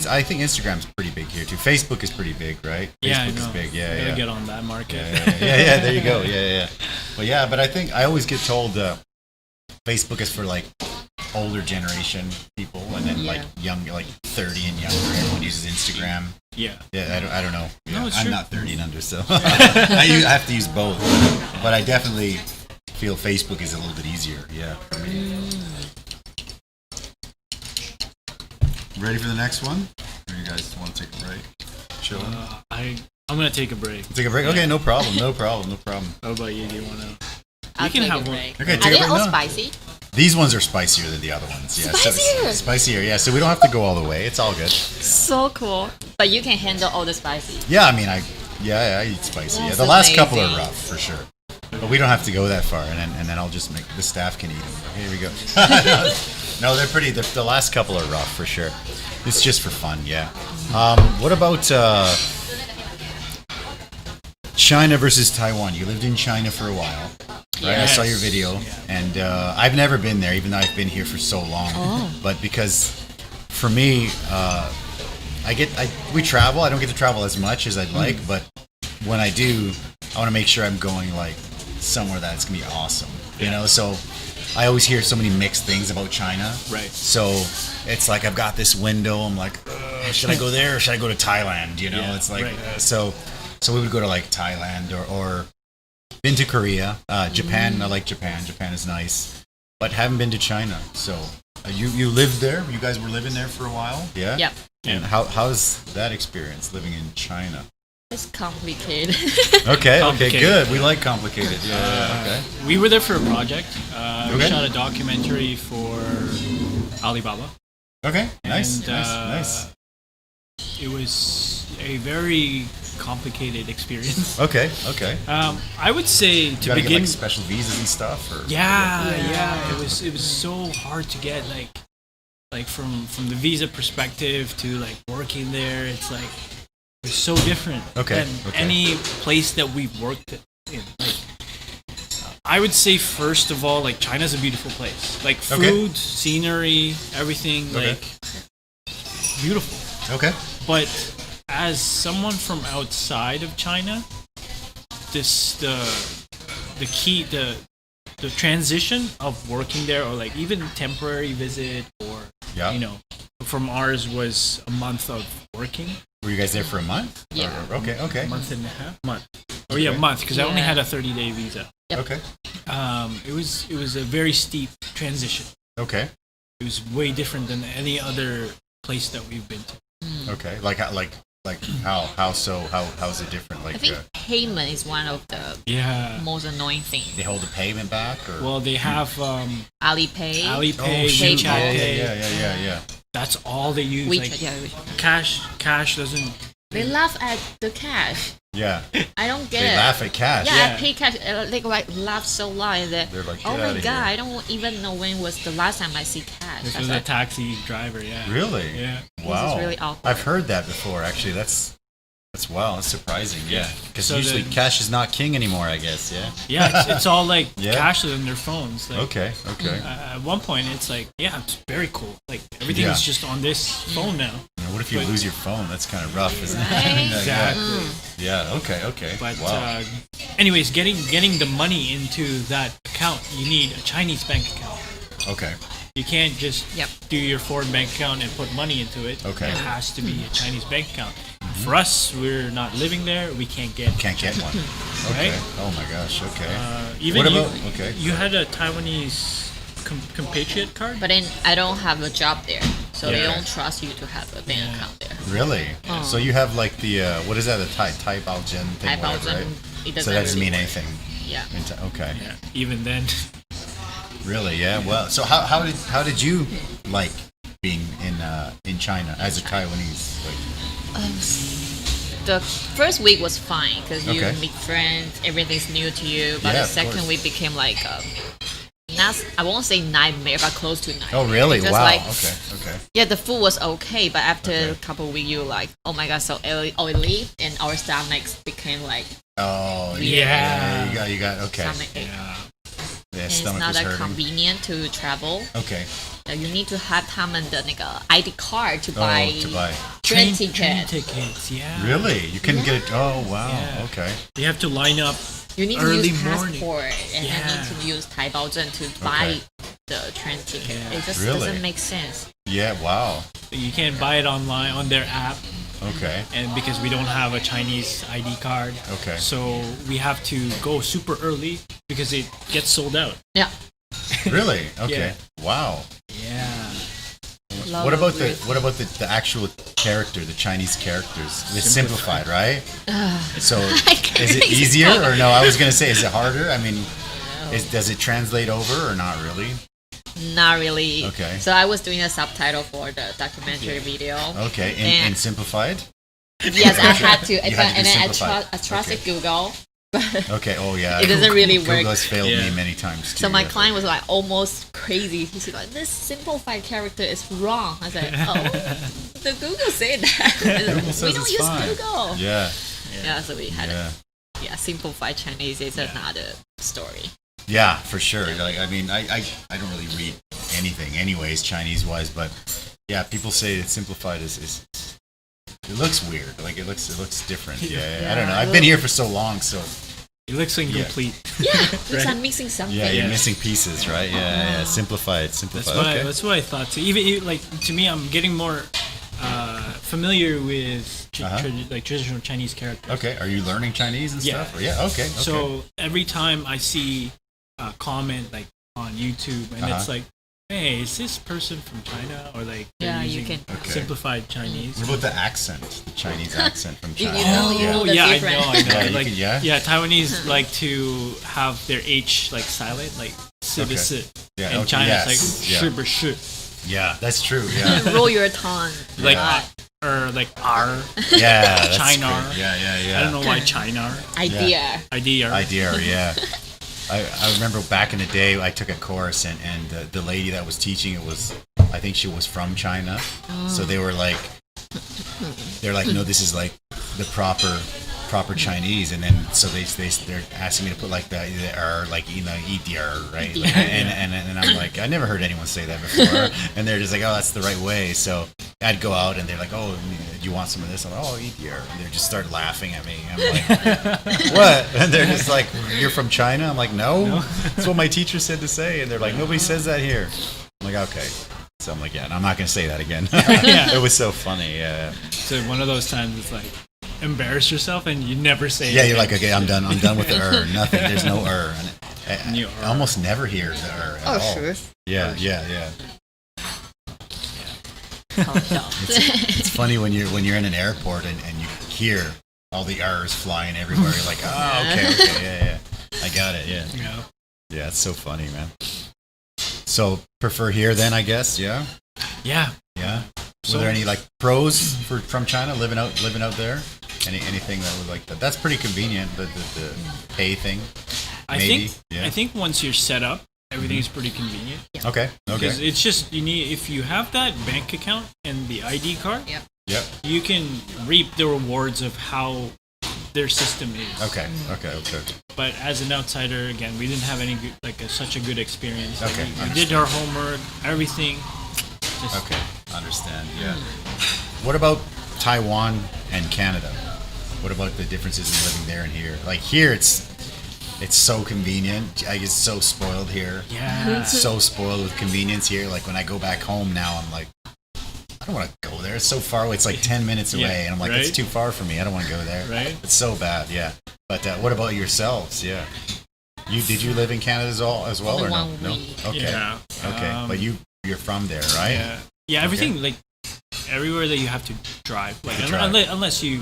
I think Instagram's pretty big here too. Facebook is pretty big, right? Yeah, I Facebook is know. big. Yeah, Gotta yeah. get on that market. Yeah. There you go. Yeah. But I think I always get told Facebook is for older generation people, and then young, 30 and younger. Everyone uses Instagram. Yeah. Yeah, I don't know. Yeah, No, it's I'm true. not 30 and under, so I have to use both. But I definitely feel Facebook is a little bit easier. Yeah. For me. Ready for the next one? Or you guys want to take a break? Chilling? I'm gonna take a break. Take a break? Okay, no problem. No problem. How about you? Do you wanna? I'll can take have a one. break. Okay, Are take a they break all now. spicy? These ones are spicier than the other ones. Yeah, Spicier? Spicier, yeah. So we don't have to go all the way. It's all good. So cool. But you can handle all the spicy. Yeah, I mean, I eat spicy. Yeah, That's the last couple are amazing. rough for sure, but we don't have to go that far. And then I'll just make the staff can eat them. Here we go. No, they're pretty. The last couple are rough for sure. It's just for fun. Yeah. What about China versus Taiwan. You lived in China for a while, right? I saw your video, and I've never been there, even though I've been here for so long. But because for me, we travel. I don't get to travel as much as I'd like, but when I do, I want to make sure I'm going like somewhere that's gonna be awesome. You know, so I always hear so many mixed things about China. Right. So it's like I've got this window. I'm like, should I go there or should I go to Thailand? You know, it's like so we would go to like Thailand or been to Korea, Japan. I like Japan. Japan is nice, but haven't been to China. So you lived there. You guys were living there for a while. Yeah. Yep. And how's that experience living in China? It's complicated. Okay, good. We like complicated. Okay. We were there for a project. We shot a documentary for Alibaba. Okay, nice, And, nice. It was a very complicated experience. Okay. I would say You to gotta begin. get like special visas and stuff, or Yeah. It was so hard to get like from the visa perspective to like working there. It's like it's so different than any place that we've worked in. Like, I would say first of all, like China's a beautiful place. Like food, scenery, everything, like beautiful. Okay. But as someone from outside of China, the transition of working there, or like even temporary visit, or you know, from ours was a month of working. Were you guys there for a month? Yeah. Okay. A month and a half. Month. Oh yeah, month, because I only had a 30-day visa. Yep. Okay. It was a very steep transition. Okay. It was way different than any other place that we've been to. Okay. Like how is it different? Like I think payment is one of the most annoying things. they hold the payment back, or Well, they have Alipay. WeChat Pay. Yeah. That's all they use. WeChat, like, cash doesn't. They laugh at the cash. Yeah. I don't get They it. laugh at cash. Yeah, I pay cash. They laugh so loud that They're like, oh "Get my outta god, here." I don't even know when was the last time I see cash. This I was was a like, taxi driver. Yeah. Really? Yeah. Wow. This is really awkward. I've heard that before. Actually, that's wow. That's surprising. Yeah. Because So usually then- cash is not king anymore, I guess. Yeah. Yeah, it's all like Yeah. cashless on their phones. Like, Okay. At one point, it's like, it's very cool. Like everything is just on this phone now. What if you lose your phone? That's kind of rough, isn't Right? it? Exactly. Yeah. Okay. But wow. anyways, getting the money into that account, you need a Chinese bank account. Okay. You can't just do your foreign bank account and put money into it. Okay. It has to be a Chinese bank account. For us, we're not living there. We can't get one. Okay. Right? Oh my gosh. Okay. Even What you, about- okay. you had a Taiwanese compatriot card? But then I don't have a job there, so they Yeah. don't trust you to have a bank account there. Really? So you have like the what is that? The Thai Baojian thing, Thai whatever, Baojian, right? it So that doesn't really mean work. anything. Yeah. Okay. Yeah. Even then. Really? Yeah. Well, so how did you like being in China as a Taiwanese? The first week was fine because you Okay. meet friends, everything's new to you. But Yeah, the of second course. week became like not, I won't say nightmare, but close to nightmare. Oh, really? Just Wow. like, Okay. yeah, the food was okay, but after a couple of weeks, you like, oh my god, so oily, and our stomachs became like Oh, Yeah. You got okay. stomach ache. Yeah. Yeah, And it's stomach not was that hurting. convenient to travel. Okay. You need to have 他们的那个 ID card to buy to buy. train Train ticket. tickets, yeah. Really? You couldn't Yeah. get it? Oh, wow. Yeah. Okay. You have to line up. You need Early to use morning. passport and Yeah. you need to use 台胞证 to buy the train ticket. Yeah. It just Really? doesn't make sense. Yeah. Wow. You can't buy it online on their app, Okay. and because we don't have a Chinese ID card. Okay. So we have to go super early because it gets sold out. Yeah. Really? Okay. Yeah. Wow. Yeah. Love What about it. the actual character, the Chinese characters? It's simplified, right? So I can't is it think easier so. or no? I was gonna say, is it harder? I mean, does it translate over or not really? Not really. Okay. So I was doing a subtitle for the documentary video. Okay, And- and simplified. Yes, I had to. You had to do And then simplified. I trusted Okay. Google. Okay. Oh yeah. It doesn't really Google work. has failed me Yeah. many times too. So my yeah. client was like almost crazy. He's like, this simplified character is wrong. I was like, oh, the Google said that. Google says We don't it's use fine. Google. Yeah. Yeah, so we had Yeah. yeah, simplified Chinese is another story. Yeah, for sure. Like, I mean, I don't really read anything anyways, Chinese-wise, but yeah, people say it's simplified is it looks weird. Like, it looks different. Yeah, I don't know. I've been here for so long, so... It looks incomplete. Yeah, because I'm missing something. Yeah, you're missing pieces, right? Yeah. Simplified. That's what I thought too. Even like to me, I'm getting more familiar with like traditional Chinese characters. Okay, are you learning Chinese and stuff? Yeah. Okay. So every time I see a comment like on YouTube, and it's like, hey, is this person from China, or like using simplified Chinese? What about the accent, the Chinese accent from China? You know the difference. I know. Yeah, Like, yeah, Taiwanese like to have their H like silent, like si. Yeah, in China it's like yeah. shi. Yeah, that's true. Yeah, Roll your tongue. Like or like R. Yeah, that's China. True. Yeah. I don't know why China. Idea. Yeah. I remember back in the day, I took a course, and the lady that was teaching it was, I think she was from China. So they're like, no, this is like the proper Chinese, and then so they're asking me to put like the R, like EDR, right? Like, and I'm like, I never heard anyone say that before, and they're just like, oh, that's the right way. So I'd go out, and they're like, oh, do you want some of this? I'm like, oh, EDR, and they just start laughing at me. I'm like, what? And they're just like, you're from China? I'm like, no, that's what my teacher said to say, and they're like, nobody says that here. I'm like, okay. So I'm like, yeah, and I'm not gonna say that again. It was so funny. Yeah. So one of those times it's like, embarrass yourself and you never say it. Yeah, you're like, okay, I'm done with the nothing, there's no I almost never hear the at all. Sure. Yeah. It's funny when you're in an airport and you hear all the R's flying everywhere. You're like, oh, okay, yeah, I got it. Yeah, it's so funny, man. So prefer here then, I guess. Yeah. So, were there any like pros from China living out there? Anything that was like that? That's pretty convenient. The pay thing. I think once you're set up, everything is pretty convenient. Yeah. Okay. Because it's just if you have that bank account and the ID card. Yep. You can reap the rewards of how their system is. Okay. But as an outsider, again, we didn't have any such a good experience. Okay. We did our homework, everything. Okay. Understand. Yeah. What about Taiwan and Canada? What about the differences in living there and here? Like here, it's so convenient. I get so spoiled here. Yeah. So spoiled with convenience here. Like when I go back home now, I'm like, I don't want to go there. It's so far away. It's like 10 minutes away, and I'm like, it's too far for me. I don't want to go there. Right. It's so bad. Yeah. But what about yourselves? Yeah. Did you live in Canada as well or no? No. Okay. Yeah. Okay. But you're from there, right? Yeah. Yeah. Everything like everywhere that you have to drive, like unless you're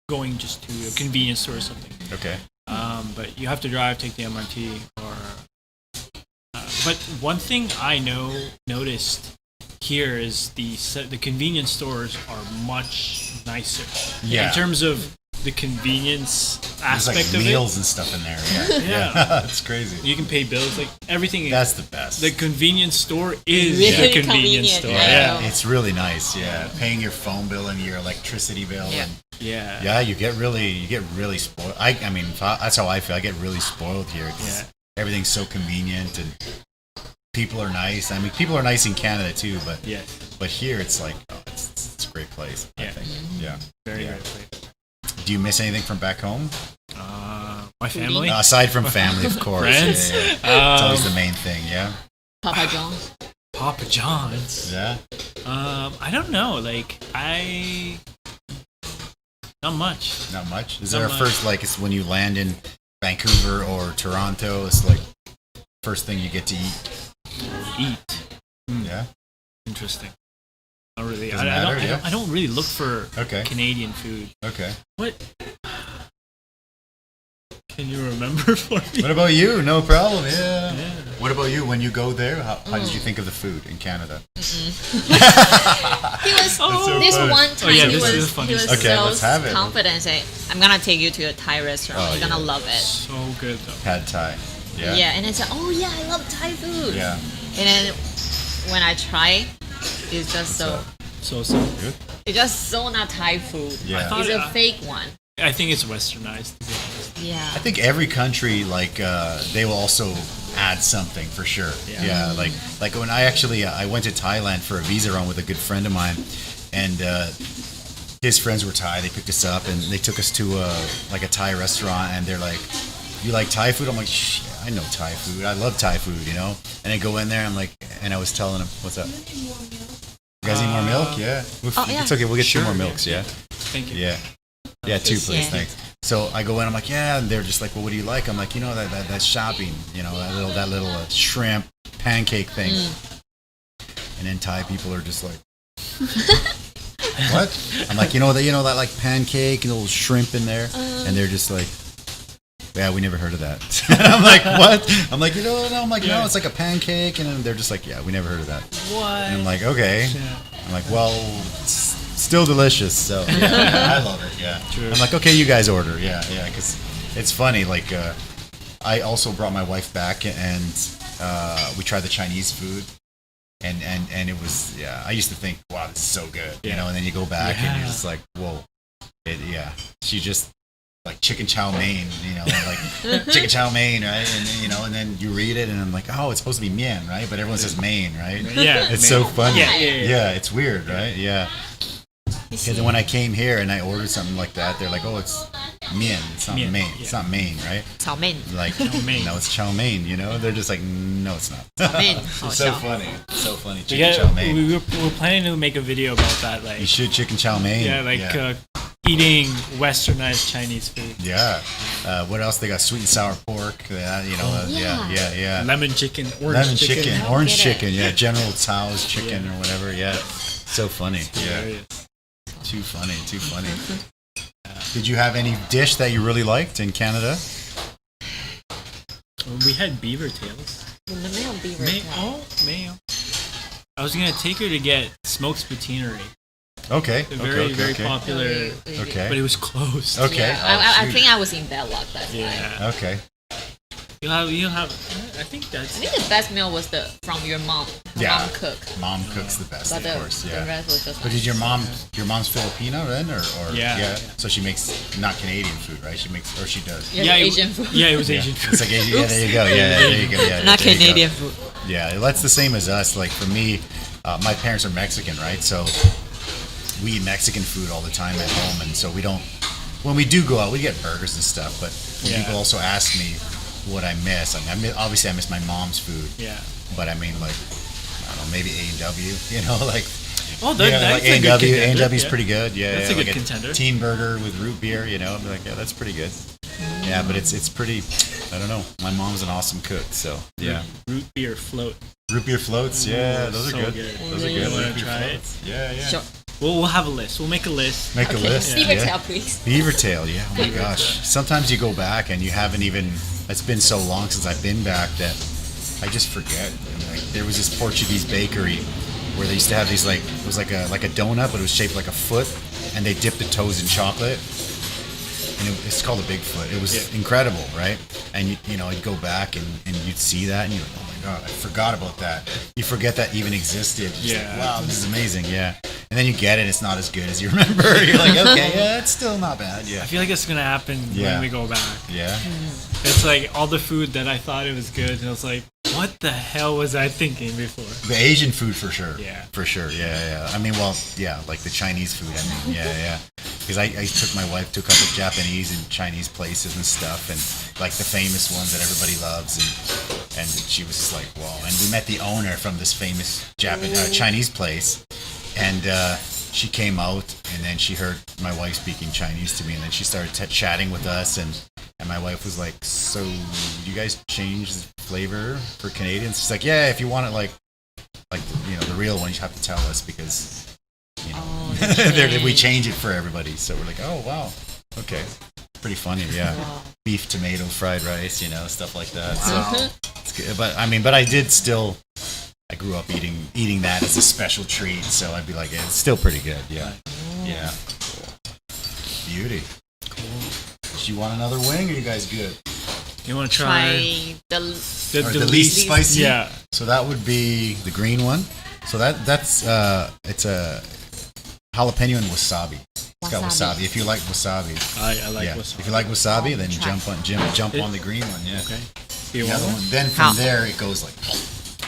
going just to a convenience store or something. Okay. But you have to drive, take the MRT, or. But one thing I noticed here is the convenience stores are much nicer. Yeah. In terms of the convenience aspect There's of meals it. and stuff in there. Yeah. It's crazy. You can pay bills, like everything. That's the best. The convenience store is really the convenience store. Yeah. It's really nice. Yeah. Paying your phone bill and your electricity bill. Yeah. And Yeah. you get really spoiled. I mean, that's how I feel. I get really spoiled here. Everything's so convenient and people are nice. I mean, people are nice in Canada too, but here it's like, it's a great place. I think. Yeah. Very great place. Do you miss anything from back home? My family? Aside from family, of course. Friends? Yeah. It's always the main thing, yeah? Papa John's. Papa John's? Yeah? I don't know. Like, not much. Not much? Is there a first, like, it's when you land in Vancouver or Toronto, it's like first thing you get to eat? Yeah? Interesting. Not really. I don't really look for Canadian food. Okay. What? Can you remember for me? What about you? No problem. Yeah. What about you? When you go there, how did you think of the food in Canada? He was this one time. He was so confident saying, "I'm gonna take you to a Thai restaurant. You're gonna love it." So good though. Pad Thai. Yeah. Yeah, and I said, "Oh yeah, I love Thai food." Yeah. And then when I try, it's just so good. It's just so not Thai food. Yeah. It's a fake one. I think it's westernized. Yeah. I think every country, like, they will also add something for sure. Yeah. Like when I went to Thailand for a visa run with a good friend of mine, and his friends were Thai. They picked us up and they took us to like a Thai restaurant, and they're like, "You like Thai food?" I'm like, "I know Thai food. I love Thai food, you know." And I go in there, I'm like, and I was telling him, "What's up? You guys need more milk?" Yeah. It's okay. We'll get 2 more milks. Yeah. Thank you. Yeah. Yeah, 2 please. Thanks. So I go in, I'm like, yeah, and they're just like, well, what do you like? I'm like, you know, that shopping, you know, that little shrimp pancake thing. And then Thai people are just like, what? I'm like, you know that like pancake and a little shrimp in there, and they're just like, yeah, we never heard of that. I'm like, what? I'm like, no, I'm like, no, it's like a pancake, and then they're just like, yeah, we never heard of that. What? And I'm like, okay. I'm like, well, it's still delicious, so yeah, I love it. Yeah, true. I'm like, okay, you guys order. Yeah, because it's funny. Like, I also brought my wife back, and we tried the Chinese food, and it was, yeah. I used to think, wow, this is so good, you know, and then you go back and you're just like, whoa, she just like chicken chow mein, you know, like chicken chow mein, right? And you know, and then you read it, and I'm like, oh, it's supposed to be mian, right? But everyone says mein, right? Yeah, it's so funny. Yeah, it's weird, right? Yeah. Because when I came here and I ordered something like that, they're like, "Oh, it's mian. It's not main. It's not main, right? Chow mein. Like, no, it's chow mein. You know, they're just like, no, it's not. Chow mein. It's so funny. So funny. Chicken chow mein. We were planning to make a video about that. Like, you should chicken chow mein. Yeah, like eating westernized Chinese food. Yeah. What else? They got sweet and sour pork. You know. Yeah. Lemon chicken. Orange chicken. Yeah. General Tso's chicken or whatever. Yeah. So funny. Yeah. Too funny. Did you have any dish that you really liked in Canada? We had beaver tails. Mayo. I was gonna take her to get Smoke's Patinery. Okay. Very popular. Okay. But it was closed. Okay. Yeah, I think I was in bad luck that time. Okay. I think the best meal was from your mom. Mom cook. Mom cooks the best, but of course. The rest was just. But did your mom's Filipino then, or yeah? So she makes not Canadian food, right? She does. Yeah, Asian food. Yeah, it was Asian food. It's like Asian. Yeah, there you go. Yeah, there you go. Yeah, not Canadian food. Yeah, that's the same as us. Like for me, my parents are Mexican, right? So we eat Mexican food all the time at home, and so we don't. When we do go out, we get burgers and stuff. But when people also ask me what I miss. I mean, obviously I miss my mom's food. Yeah. But I mean, like, I don't know, maybe A&W. You know, like. Oh, that's like A&W. A&W's pretty good. Yeah, that's a good like contender. A teen burger with root beer. You know, I'm like, yeah, that's pretty good. Yeah, but it's pretty. I don't know. My mom's an awesome cook, so yeah. Root beer float. Root beer floats. Yeah, those are good. Those are good. Want to try it? Yeah. Sure. We'll have a list. We'll make a list. Make a list. Beaver tail, please. Beaver tail. Yeah. Oh my gosh. Sometimes you go back and you haven't even. It's been so long since I've been back that I just forget. Like, there was this Portuguese bakery where they used to have these like it was like a donut, but it was shaped like a foot, and they dipped the toes in chocolate. And it's called a Bigfoot. It was incredible, right? And you know, I'd go back and you'd see that, and you're like, oh my god, I forgot about that. You forget that even existed. It's like, wow, this is amazing. Yeah. And then you get it, it's not as good as you remember. You're like, okay, yeah, it's still not bad. Yeah. I feel like it's gonna happen when we go back. Yeah. It's like all the food that I thought it was good, and it's like, what the hell was I thinking before? The Asian food for sure. Yeah. For sure. Yeah. I mean, well, yeah, like the Chinese food. I mean, yeah. Because I took my wife to a couple of Japanese and Chinese places and stuff, and like the famous ones that everybody loves, and she was just like, wow. And we met the owner from this famous Chinese place, and she came out, and then she heard my wife speaking Chinese to me, and then she started chatting with us, and my wife was like, so do you guys change the flavor for Canadians? She's like, yeah, if you want it like you know, the real one, you have to tell us, because you know, we change it for everybody. So we're like, oh wow, okay, pretty funny. Yeah. Wow. Beef, tomato, fried rice, you know, stuff like that. Wow. So it's good. But I grew up eating that as a special treat, so I'd be like, it's still pretty good. Yeah. Beauty. Cool. Do you want another wing, or are you guys good? You want to try the least spicy? Yeah. So that would be the green one. So that's it's a jalapeno and wasabi. It's got wasabi. If you like wasabi, I like wasabi. If you like wasabi, then jump on the green one. Yeah. Okay. You want one? Then from there it goes like.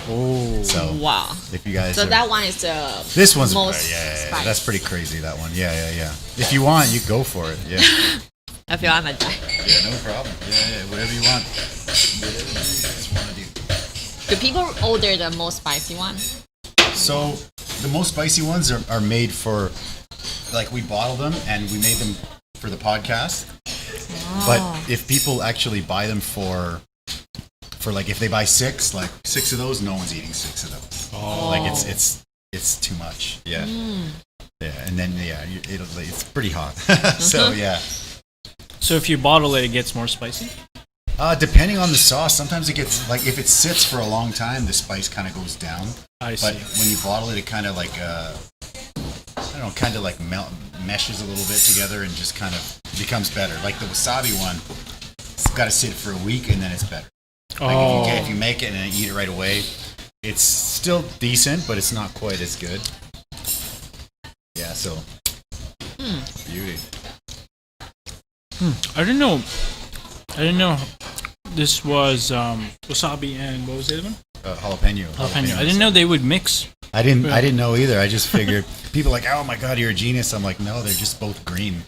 Oh. So wow. If you guys. So that one is the. This one's most spicy. That's pretty crazy. That one. Yeah. If you want, you go for it. Yeah. I feel I'm a die. Yeah, no problem. Yeah. Whatever you want. Whatever you guys want to do. Do people order the most spicy one? So the most spicy ones are made for, like, we bottle them and we made them for the podcast. Oh. But if people actually buy them for like, if they buy six of those, no one's eating 6 of those. Oh. Like it's too much. Yeah. Yeah, and then it's pretty hot. So yeah. So if you bottle it, it gets more spicy? Depending on the sauce, sometimes it gets, like, if it sits for a long time, the spice kind of goes down. I see. But when you bottle it, it kind of like, meshes a little bit together and just kind of becomes better. Like the wasabi one, it's got to sit for a week and then it's better. Like if you make it and then eat it right away, it's still decent, but it's not quite as good. Yeah, so beauty. I didn't know this was wasabi and what was the other one? Jalapeno. I didn't know they would mix. I didn't know either. I just figured people are like, oh my god, you're a genius. I'm like, no, they're just both green.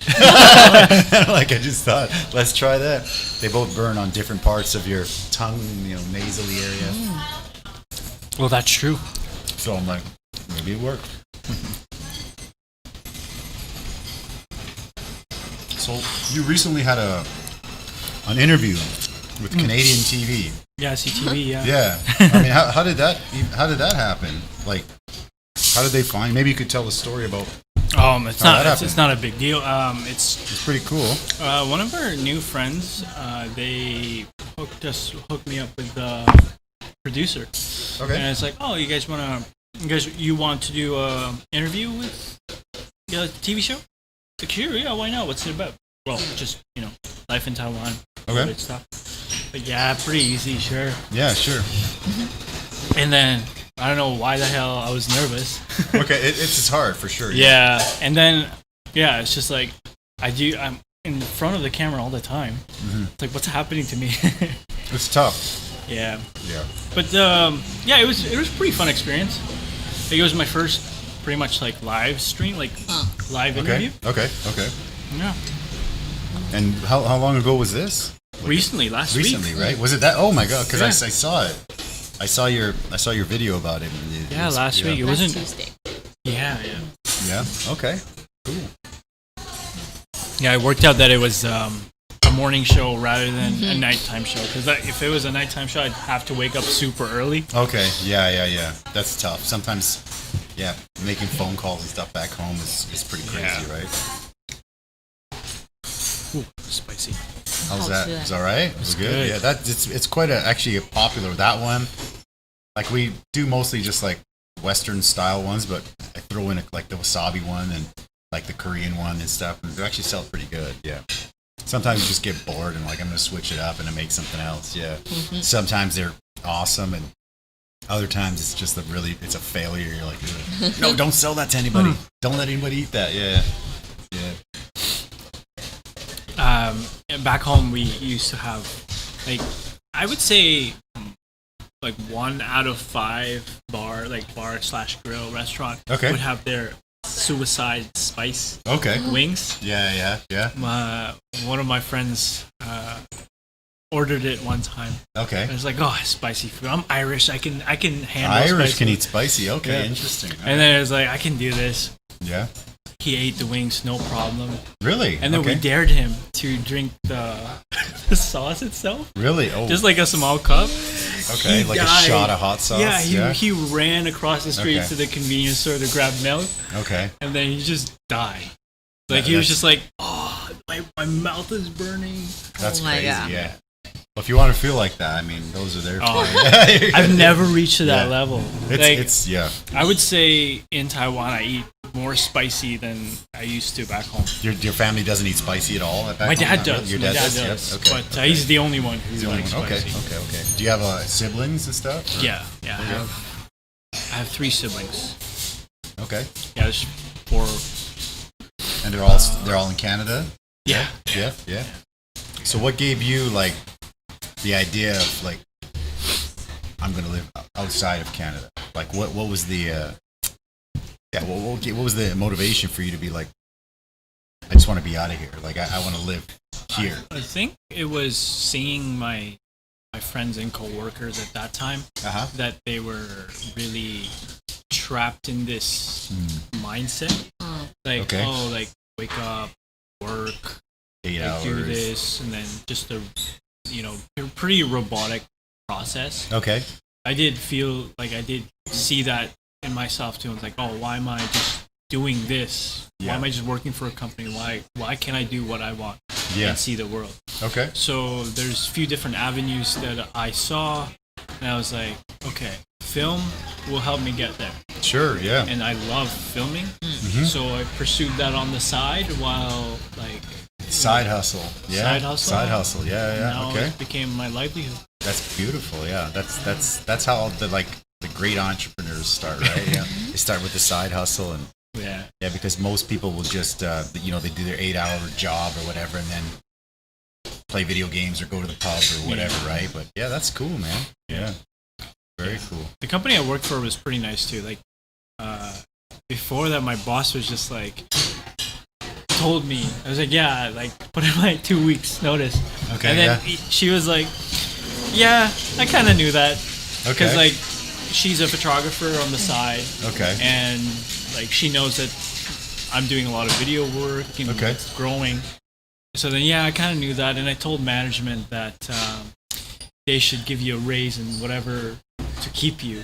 Like, I just thought, let's try that. They both burn on different parts of your tongue, nasally area. Well, that's true. So I'm like, maybe it worked. So you recently had an interview with Canadian TV. Yeah, CTV. Yeah. Yeah. I mean, how did that happen? Like, how did they find? Maybe you could tell the story about. It's not a big deal. It's pretty cool. One of our new friends, they hooked me up with the producer. Okay. And it's like, oh, you want to do a interview with the TV show? Like, sure, yeah, why not? What's it about? Well, just life in Taiwan. Okay. Stuff. But yeah, pretty easy, sure. Yeah, sure. And then I don't know why the hell I was nervous. Okay, it's hard for sure. Yeah, and then it's just like I'm in front of the camera all the time. Mm-hmm. It's like, what's happening to me? It's tough. Yeah. Yeah. But it was a pretty fun experience. Like, it was my first pretty much like live stream, live interview. Okay. Yeah. And how long ago was this? Recently, last week. Recently, right? Was it that? Oh my god! Because I saw it. I saw your video about it. Last week. It wasn't Tuesday. Yeah. Yeah. Okay. Cool. Yeah, it worked out that it was a morning show rather than a nighttime show. Because if it was a nighttime show, I'd have to wake up super early. Okay. Yeah. That's tough. Sometimes, making phone calls and stuff back home is pretty crazy, right? Ooh, spicy. How's that? Is that right? It was good. Yeah, it's quite actually a popular, that one. Like, we do mostly just like Western style ones, but I throw in like the wasabi one and like the Korean one and stuff, and they actually sell pretty good. Yeah. Sometimes you just get bored and like, I'm gonna switch it up and make something else. Yeah. Mm-hmm. Sometimes they're awesome, and other times it's just it's a failure. You're like, no, don't sell that to anybody. Don't let anybody eat that. Yeah. Back home, we used to have, like, I would say, like 1 out of 5 bar/grill restaurant would have their suicide spice wings. Yeah. One of my friends ordered it one time. Okay. And I was like, oh, spicy food. I'm Irish. I can handle Irish spicy can food. Eat spicy. Okay, interesting. And then it was like, I can do this. Yeah. He ate the wings, no problem. Really? And then we dared him to drink the sauce itself. Really? Oh. Just like a small cup. Okay, like a shot of hot sauce. Yeah, he ran across the street to the convenience store to grab milk. Okay. And then he just died. Like, he was just like, oh, my mouth is burning. That's crazy, God. Yeah. Well, if you want to feel like that, I mean, those are there for you. I've never reached to that level. I would say in Taiwan, I eat more spicy than I used to back home. Your family doesn't eat spicy at all? My dad does. Your dad does? Yes. Okay. But he's the only one who likes spicy. Okay. Do you have siblings and stuff? Or? Yeah. I have 3 siblings. Okay. Yeah, there's 4 And they're all in Canada? Yeah. So what gave you like the idea of like I'm gonna live outside of Canada? Like what was the what was the motivation for you to be like I just want to be out of here, like I want to live here? I think it was seeing my friends and coworkers at that time that they were really trapped in this mindset, like like wake up, work, 8 hours, do this, and then just a pretty robotic process. Okay. I did feel like I did see that in myself too. I was like, oh, why am I just doing this? Why am I just working for a company? Why can't I do what I want and see the world? Okay. So there's a few different avenues that I saw, and I was like, okay, film will help me get there. Sure, yeah. And I love filming, so I pursued that on the side while like side hustle. Yeah. Side hustle. Yeah. Now Okay. it became my livelihood. That's beautiful. Yeah. That's how all the great entrepreneurs start, right? Yeah. They start with the side hustle and because most people will just they do their 8-hour job or whatever and then play video games or go to the pub or whatever, right? But yeah, that's cool, man. Yeah. Very cool. The company I worked for was pretty nice too. Like before that, my boss was just like told me, I was like, yeah, like put in my 2 weeks notice. Okay. And then she was like, yeah, I kind of knew that. Okay. Because like she's a photographer on the side. Okay. And like she knows that I'm doing a lot of video work and it's growing. So then I kind of knew that, and I told management that they should give you a raise and whatever to keep you.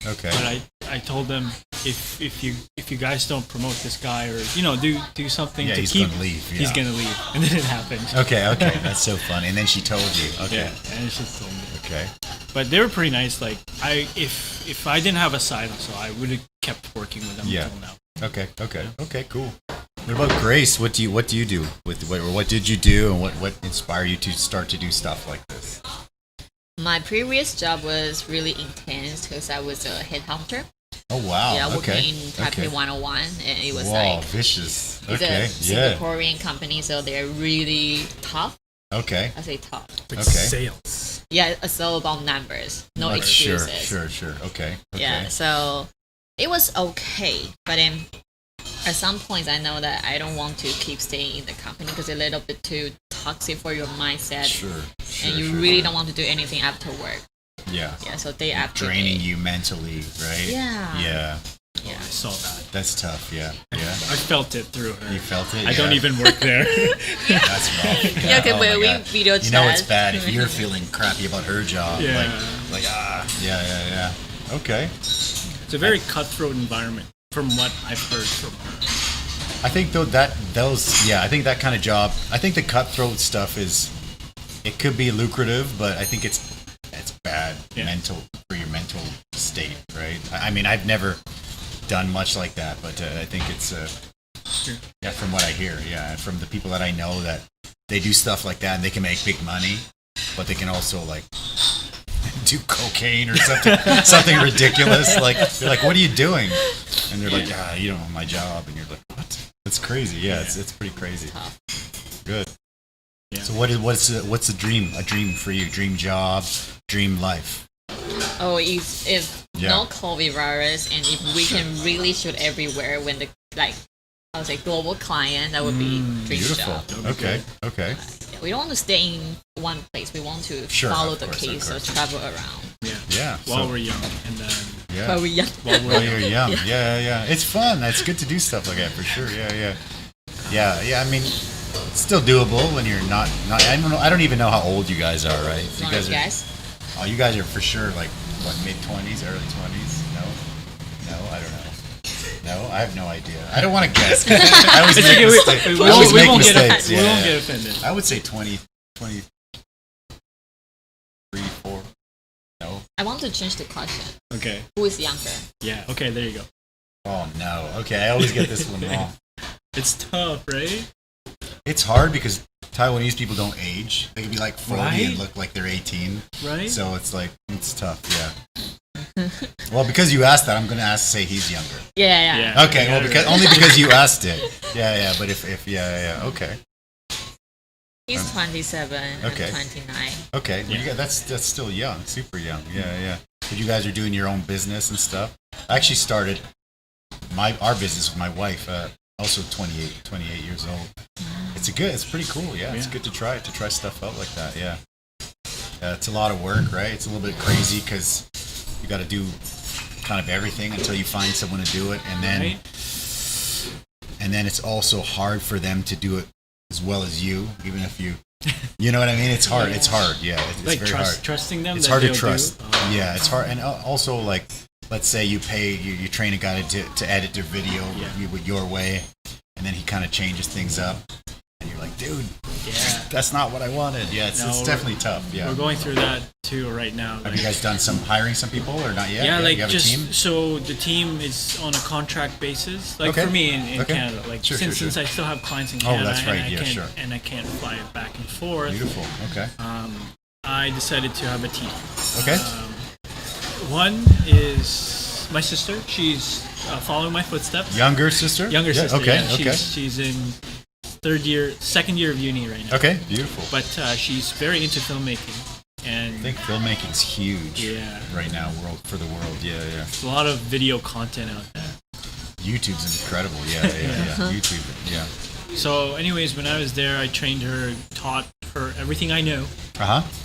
Okay. But I told them if you guys don't promote this guy or do something to he's keep, gonna leave. Yeah. He's gonna leave, and then it happened. Okay, that's so funny. And then she told you. Okay. Yeah, and she told me. Okay. But they were pretty nice. Like if I didn't have a side hustle, I would have kept working with them until now. Okay, cool. What about Grace? What do you do what did you do, and what inspired you to start to do stuff like this? My previous job was really intense because I was a headhunter. Oh wow! Yeah, working in Taipei 101, and it was vicious. It's a Singaporean company, so they're really tough. Okay. I say tough. Like sales. Yeah, it's all about numbers, no excuses. Sure. Okay. Yeah, so it was okay, but then at some points I know that I don't want to keep staying in the company because it's a little bit too toxic for your mindset. Sure. And you really don't want to do anything after work. Yeah. Yeah, so day after draining day. you mentally, right? Yeah. Yeah. Yeah, I saw that. That's tough. Yeah. I felt it through her. You felt it? I don't even work there. That's rough. Yeah, okay, but we video chat. You know it's bad if you're feeling crappy about her job. Yeah. Yeah. Okay. It's a very cutthroat environment from what I've heard from her. I think I think that kind of job, I think the cutthroat stuff it could be lucrative, but I think it's bad for your mental state, right? I mean, I've never done much like that, but I think it's from what I hear, from the people that I know that they do stuff like that and they can make big money, but they can also like do cocaine or something ridiculous. Like they're like, "What are you doing?" And they're like, "You don't know my job," and you're like, "What?" That's crazy. Yeah, it's pretty crazy. Good. Yeah. So what's a dream? A dream for you? Dream job? Dream life? Oh, if no COVID virus and if we can really shoot everywhere when the I would say global client, that would be dream beautiful job. Okay. We don't want to stay in one place. We want to follow the case or travel around. Yeah. While we're young, and then while we're young. While you're young. Yeah. It's fun. It's good to do stuff like that for sure. Yeah. I mean, it's still doable when you're not. I don't know. I don't even know how old you guys are, right? You guys? Oh, you guys are for sure like what, mid-20s, early 20s? No, I don't know. No, I have no idea. I don't want to guess. I always make mistakes. We won't get offended. I would say 20, 23, 4. No. I want to change the question. Okay. Who is younger? Yeah. Okay. There you go. Oh no. Okay, I always get this one wrong. It's tough, right? It's hard because Taiwanese people don't age. They can be like 40 and look like they're 18. Right. So it's like it's tough. Yeah. Well, because you asked that, I'm going to say he's younger. Yeah. Okay, well, because you asked it. Yeah. But if okay. He's 27. Okay. I'm 29. Okay, well, that's still young, super young. Yeah. But you guys are doing your own business and stuff. I actually started our business with my wife, also 28 years old. It's pretty cool. Yeah, it's good to try stuff out like that. Yeah. It's a lot of work, right? It's a little bit crazy because you got to do kind of everything until you find someone to do it, and then it's also hard for them to do it as well as you, even if you know what I mean. It's hard. It's hard. Yeah, it's like very hard. Trusting them. It's hard to trust. Yeah, it's hard, and also like, let's say you train a guy to edit their video with your way, and then he kind of changes things up. And you're like, dude, that's not what I wanted. Yeah, it's definitely tough. Yeah, we're going through that too right now. Have you guys done hiring some people or not yet? Yeah, like you have just a team? So the team is on a contract basis. Like for me in Canada, like since I still have clients in Canada, that's right. And I can't fly back and forth. Beautiful. Okay. I decided to have a team. Okay. One is my sister. She's following my footsteps. Younger sister. Okay. Yeah. She's in second year of uni right now. Okay, beautiful. But she's very into filmmaking, and I think filmmaking's huge. Yeah. Right now, for the world. Yeah. There's a lot of video content out there. YouTube's incredible. Yeah. YouTube. Yeah. So, anyways, when I was there, I trained her, taught her everything I know.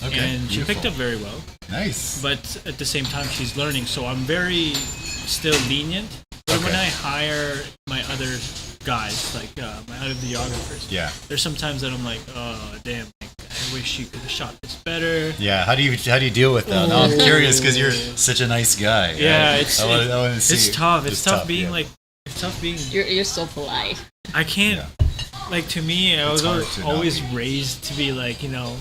Okay. And she picked up very well. Nice. But at the same time, she's learning, so I'm very still lenient. But when I hire my other guys, like my other videographers, there's sometimes that I'm like, oh damn, I wish you could have shot this better. Yeah, how do you deal with that? No, I'm curious because you're such a nice guy. Yeah, it's tough. It's tough being like, it's tough being. You're so polite. I can't. Yeah. Like to me, I was always raised to be like, don't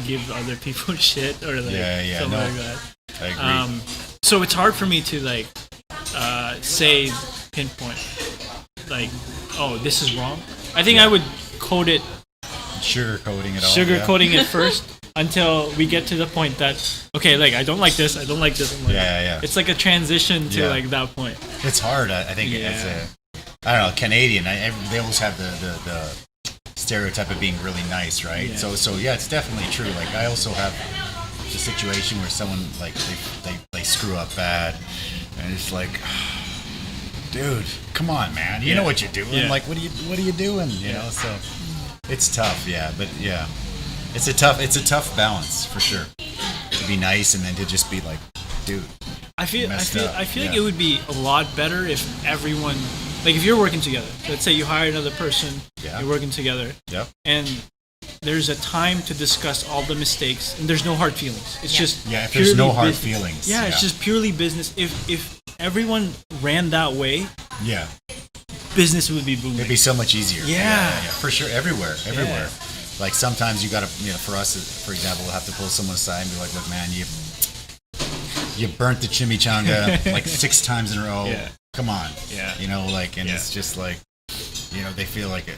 give other people shit or like something like that. I agree. So it's hard for me to like say pinpoint like, oh, this is wrong. I think I would code it, sugarcoating it first until we get to the point that okay, like I don't like this. I'm like, it's like a transition to like that point. It's hard. I think as I don't know, Canadian. They always have the stereotype of being really nice, right? So it's definitely true. Like I also have the situation where someone like they screw up bad, and it's like, dude, come on, man, you know what you're doing. Like, what are you doing? You know, so it's tough. Yeah, but it's a tough balance for sure. To be nice and then to just be like, dude. I feel like it would be a lot better if everyone, like if you're working together, let's say you hire another person, you're working together, and there's a time to discuss all the mistakes, and there's no hard feelings. It's just if there's no hard feelings. Yeah, it's just purely business. If everyone ran that way, business would be booming. It'd be so much easier. Yeah, for sure. Everywhere. Yeah. Like sometimes you gotta, for us, for example, we'll have to pull someone aside and be like, look, man, you burnt the chimichanga like 6 times in a row. Come on. And it's just like, they feel like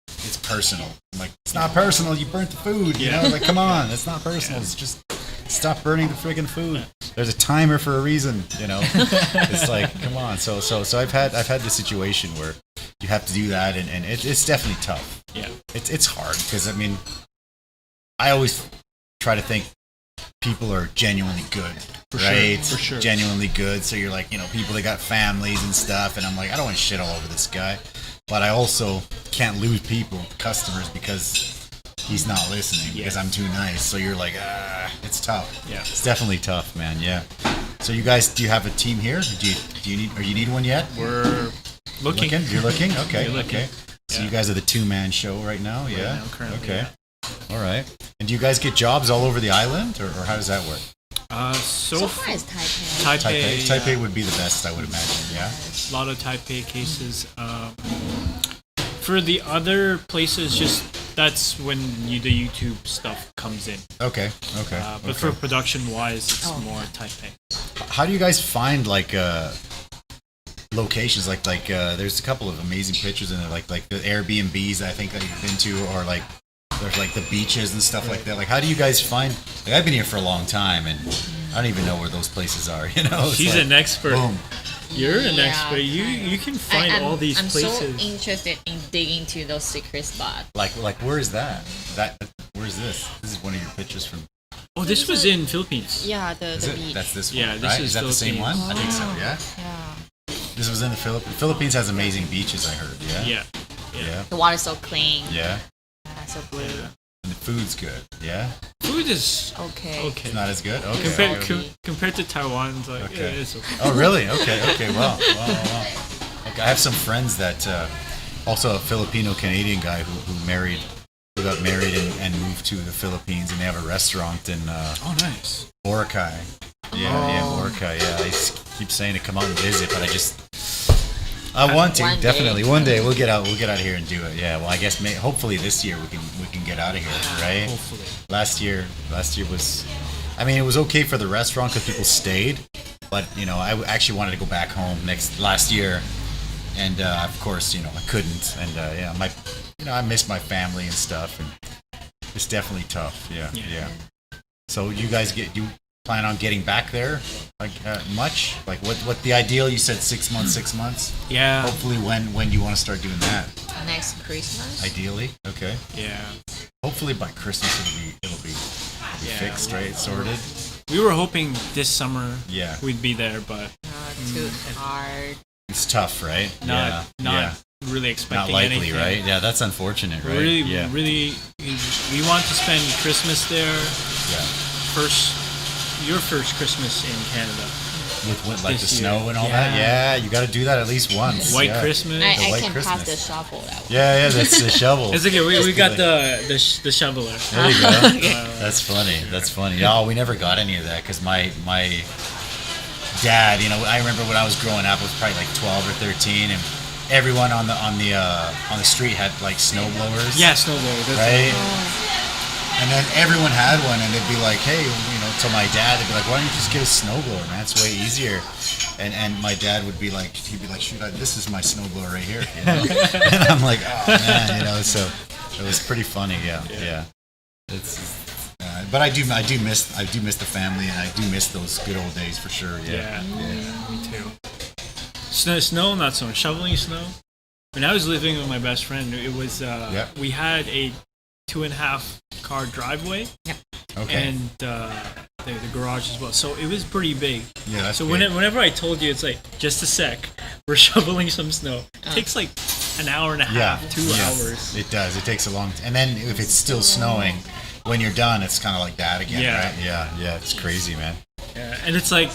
it's personal. I'm like, it's not personal. You burnt the food. Like, come on, it's not personal. It's just stop burning the friggin' food. There's a timer for a reason. It's like, come on. So I've had the situation where you have to do that, and it's definitely tough. Yeah, it's hard because I always try to think people are genuinely good, right? For sure. Genuinely good. So you're like, people that got families and stuff, and I'm like, I don't want to shit all over this guy, but I also can't lose customers because he's not listening because I'm too nice. So you're like, it's tough. Yeah, it's definitely tough, man. Yeah. So you guys, do you have a team here? Do you need one yet? We're looking. You're looking. Okay. We're looking. Okay. So you guys are the 2-man show right now. Yeah. Right now, currently, okay. All right. And do you guys get jobs all over the island, or how does that work? So far it's Taipei. Taipei would be the best, I would imagine. Yeah. A lot of Taipei cases. For the other places, just that's when the YouTube stuff comes in. Okay. But for production-wise, it's more Taipei. How do you guys find locations? Like there's a couple of amazing pictures in there, like the Airbnbs I think that you've been to, or like there's like the beaches and stuff like that. Like, how do you guys find? Like, I've been here for a long time, and I don't even know where those places are. You know, she's an expert. Boom. You're an expert. You can find all these places. I'm so interested in digging to those secret spots. Like where is that? Where's this? This is one of your pictures from. Oh, this was in Philippines. Yeah, the beach. That's this one. Yeah, this right? is that the same one? I think so. Yeah. Yeah. This was in the Philippines. Philippines has amazing beaches. I heard. Yeah. Yeah. The water's so clean. Yeah. So blue. And the food's good. Yeah. Food is okay. It's not as good. Okay. Compared to Taiwan, it's like okay. it's okay. Oh really? Okay. Wow. Okay, I have some friends that also a Filipino Canadian guy who got married and moved to the Philippines, and they have a restaurant in oh nice Boracay. Yeah, Boracay. Yeah, I keep saying to come out and visit, but I want to definitely one day we'll get out here and do it. Yeah, well I guess hopefully this year we can get out of here, right? Hopefully. Last year was, I mean, it was okay for the restaurant because people stayed, but you know I actually wanted to go back home last year, and of course I couldn't, and I miss my family and stuff, and it's definitely tough. Yeah. So you guys plan on getting back there much? Like what the ideal? You said 6 months. Yeah. Hopefully when you want to start doing that? Next Christmas. Ideally. Okay. Yeah. Hopefully by Christmas it'll be fixed, right? Sorted. We were hoping this summer Yeah. we'd be there, but Too hard. It's tough, right? Not really expecting not likely, anything. right? Yeah, that's unfortunate, right? Really, we want to spend Christmas there. Yeah. Your first Christmas in Canada. With like the This snow year. and all that? Yeah, you got to do that at least once. White Christmas. I white can Christmas. pass the shovel that way. Yeah, that's the shovel. It's okay. We got the shoveler. There you go. That's funny. No, we never got any of that because my dad, I remember when I was growing up, I was probably like 12 or 13, and everyone on the street had like snow blowers. Yeah, snowblower. That's Right? And then everyone had one, and they'd be like, hey, to my dad, they'd be like, why don't you just get a snowblower, man? It's way easier. And my dad would be like, shoot, this is my snowblower right here. And I'm like, oh man, so it was pretty funny. Yeah. But I do miss the family, and I do miss those good old days for sure. Yeah. Me too. Snow, not so much. Shoveling snow. When I was living with my best friend, it was we had a 2.5 car driveway. Yeah. Okay. And the garage as well. So it was pretty big. Yeah, that's so big. whenever I told you, it's like, just a sec, we're shoveling some snow. It takes like an hour and a half, 2 hours. It does. It takes a long time. And then if it's still snowing, when you're done, it's kind of like that again, right? Yeah. It's crazy, man. Yeah. And it's like,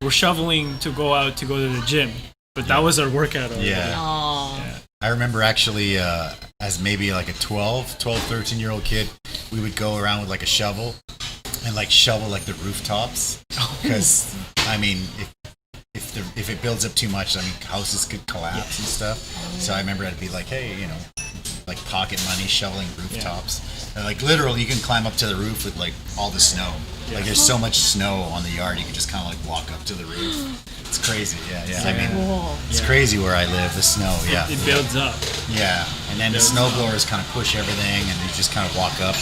we're shoveling to go to the gym. But that was our workout already. Yeah. Oh. I remember actually as maybe like a 12, 13-year-old kid, we would go around with like a shovel and like shovel like the rooftops. Because, I mean, if it builds up too much, I mean, houses could collapse and stuff. So I remember I'd be like, hey, like pocket money shoveling rooftops. And like literally you can climb up to the roof with like all the snow. Like there's so much snow on the yard, you can just kind of like walk up to the roof. It's crazy. Yeah. I mean, it's crazy where I live, the snow. Yeah. It builds up. Yeah. And then the snow blowers kind of push everything, and you just kind of walk up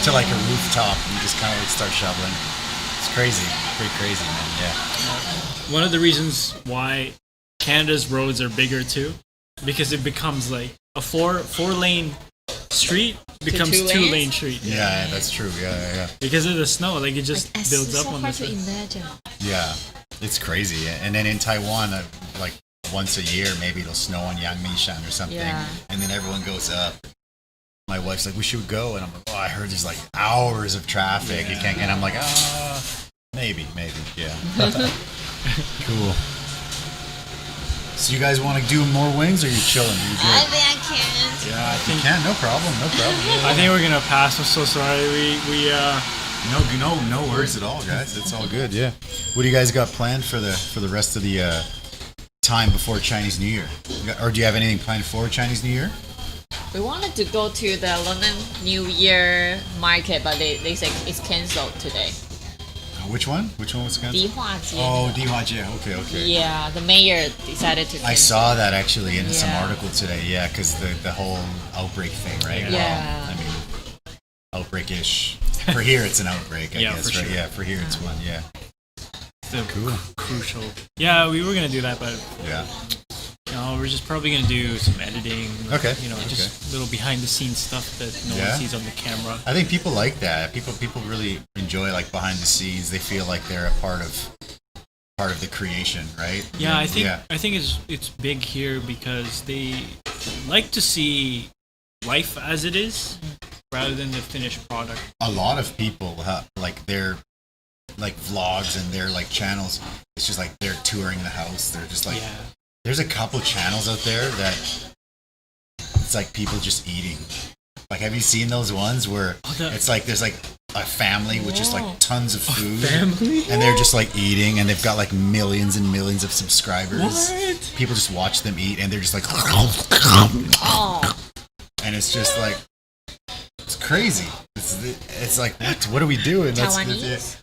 to like a rooftop and you just kind of like start shoveling. It's crazy. Pretty crazy, man. Yeah. One of the reasons why Canada's roads are bigger too, because it becomes like a four-lane street becomes two-lane street. Yeah, that's true. Yeah. Because of the snow, like it just builds up on the street. It's so hard to imagine. Yeah, it's crazy. And then in Taiwan, like once a year, maybe it'll snow on Yangmingshan or something, and then everyone goes up. My wife's like, we should go, and I'm like, I heard there's like hours of traffic. You can't, and I'm like, maybe, yeah. Cool. So you guys want to do more wings, or are you chilling? I think I can. Yeah, I think you can. No problem. I think we're gonna pass. I'm so sorry. No worries at all, guys. It's all good. Yeah. What do you guys got planned for the rest of the time before Chinese New Year? Or do you have anything planned for Chinese New Year? We wanted to go to the London New Year market, but they said it's cancelled today. Which one? Which one was canceled? 迪化街. Oh, 迪化街. Okay. Yeah, the mayor decided to cancel. I saw that actually in some article today. Yeah, because the whole outbreak thing, right? Yeah. Well, I mean, outbreak-ish For here, it's an outbreak, I Yeah, guess, for right? sure. Yeah, for here, it's one, yeah. The Cool. crucial. Yeah, we were gonna do that, but Yeah. we're just probably gonna do some editing. Okay, Just little behind the scenes stuff that no Yeah. one sees on the camera. I think people like that. People really enjoy like behind the scenes. They feel like they're a part of the creation, right? Yeah, I think it's big here because they like to see life as it is rather than the finished product. A lot of people have like their like vlogs and their like channels. It's just like they're touring the house. They're just like there's a couple channels out there that it's like people just eating. Like, have you seen those ones where it's like there's like a family with just like tons of food, and they're just like eating, and they've got like millions and millions of subscribers. What? People just watch them eat, and they're just like, and it's just like it's crazy. It's like what are we doing? Taiwanese?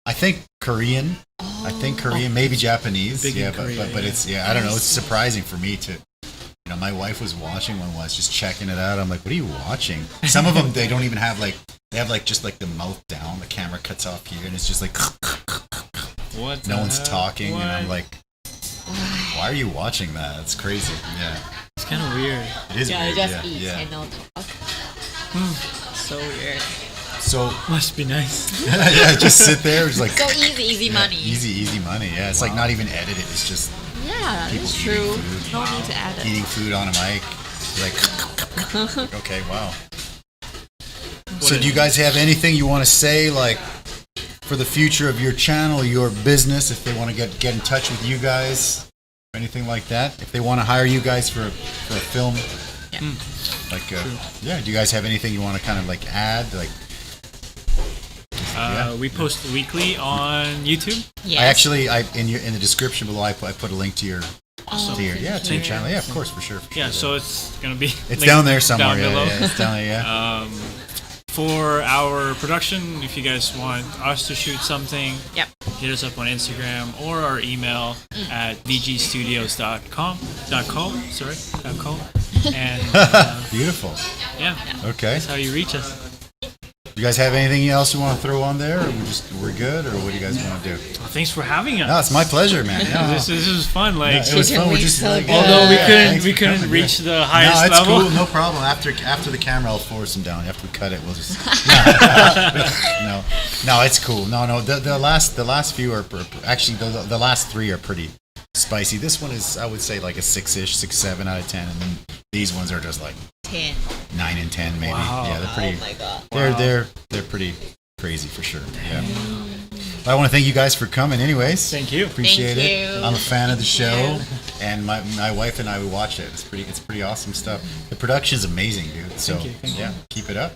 I think Korean. I think Korean, maybe Japanese. Big Yeah, in Korea, but it's I don't know. It's surprising for me to. You know, my wife was watching one once, just checking it out. I'm like, what are you watching? Some of them, they don't even have like, they have like just like the mouth down. The camera cuts off here, and it's just like, What? no one's talking, What? and I'm like, why are you watching that? It's crazy. Yeah, It's kind of weird. it is Yeah, weird. just eat yeah. and no talk. So weird. So Must be nice. yeah, just sit there, just like So easy money. easy money. Yeah, it's like not even edited. It's just Yeah, people that's eating true. food. No need to add it. eating food on a mic. Like, okay, wow. So, do you guys have anything you want to say, like, for the future of your channel, your business? If they want to get in touch with you guys, anything like that? If they want to hire you guys for a film, Yeah. like, yeah. Do you guys have anything you want to kind of like add, like? We post weekly on YouTube. Yes. I in the description below, I put a link to your to your channel. Yeah, of course, for sure. Yeah, so it's gonna be. It's linked down there somewhere. Down below. Yeah, it's down there. Yeah. For our production, if you guys want us to shoot something, Yep. hit us up on Instagram or our email at vgstudios.com. And Beautiful. yeah, Okay. that's how you reach us. You guys have anything else you want to throw on there? Or we're good, or what do you guys want to do? Well, thanks for having us. No, it's my pleasure, man. Yeah, This is fun. Like, it was fun. We're just so like, good. although thanks we for couldn't coming, reach yeah. the highest No, it's level. cool. No problem. After the camera, I'll force them down. After we cut it, we'll just. No, it's cool. No. The last few are actually the last three are pretty spicy. This one is, I would say, like a 6-7 out of 10, and then these ones are just like 10. 9 and 10 maybe. Wow. Yeah, they're pretty. Oh my god. They're pretty crazy for sure. Yeah. I want to thank you guys for coming. Anyways, Thank you. appreciate Thank it. you. I'm a fan of the show, you. and my wife and I we watch it. It's pretty awesome stuff. The production's amazing, dude. So Thank you. yeah, keep it up.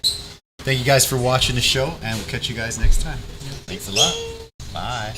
Thank you guys for watching the show, and we'll catch you guys next time. Thanks a lot. Bye.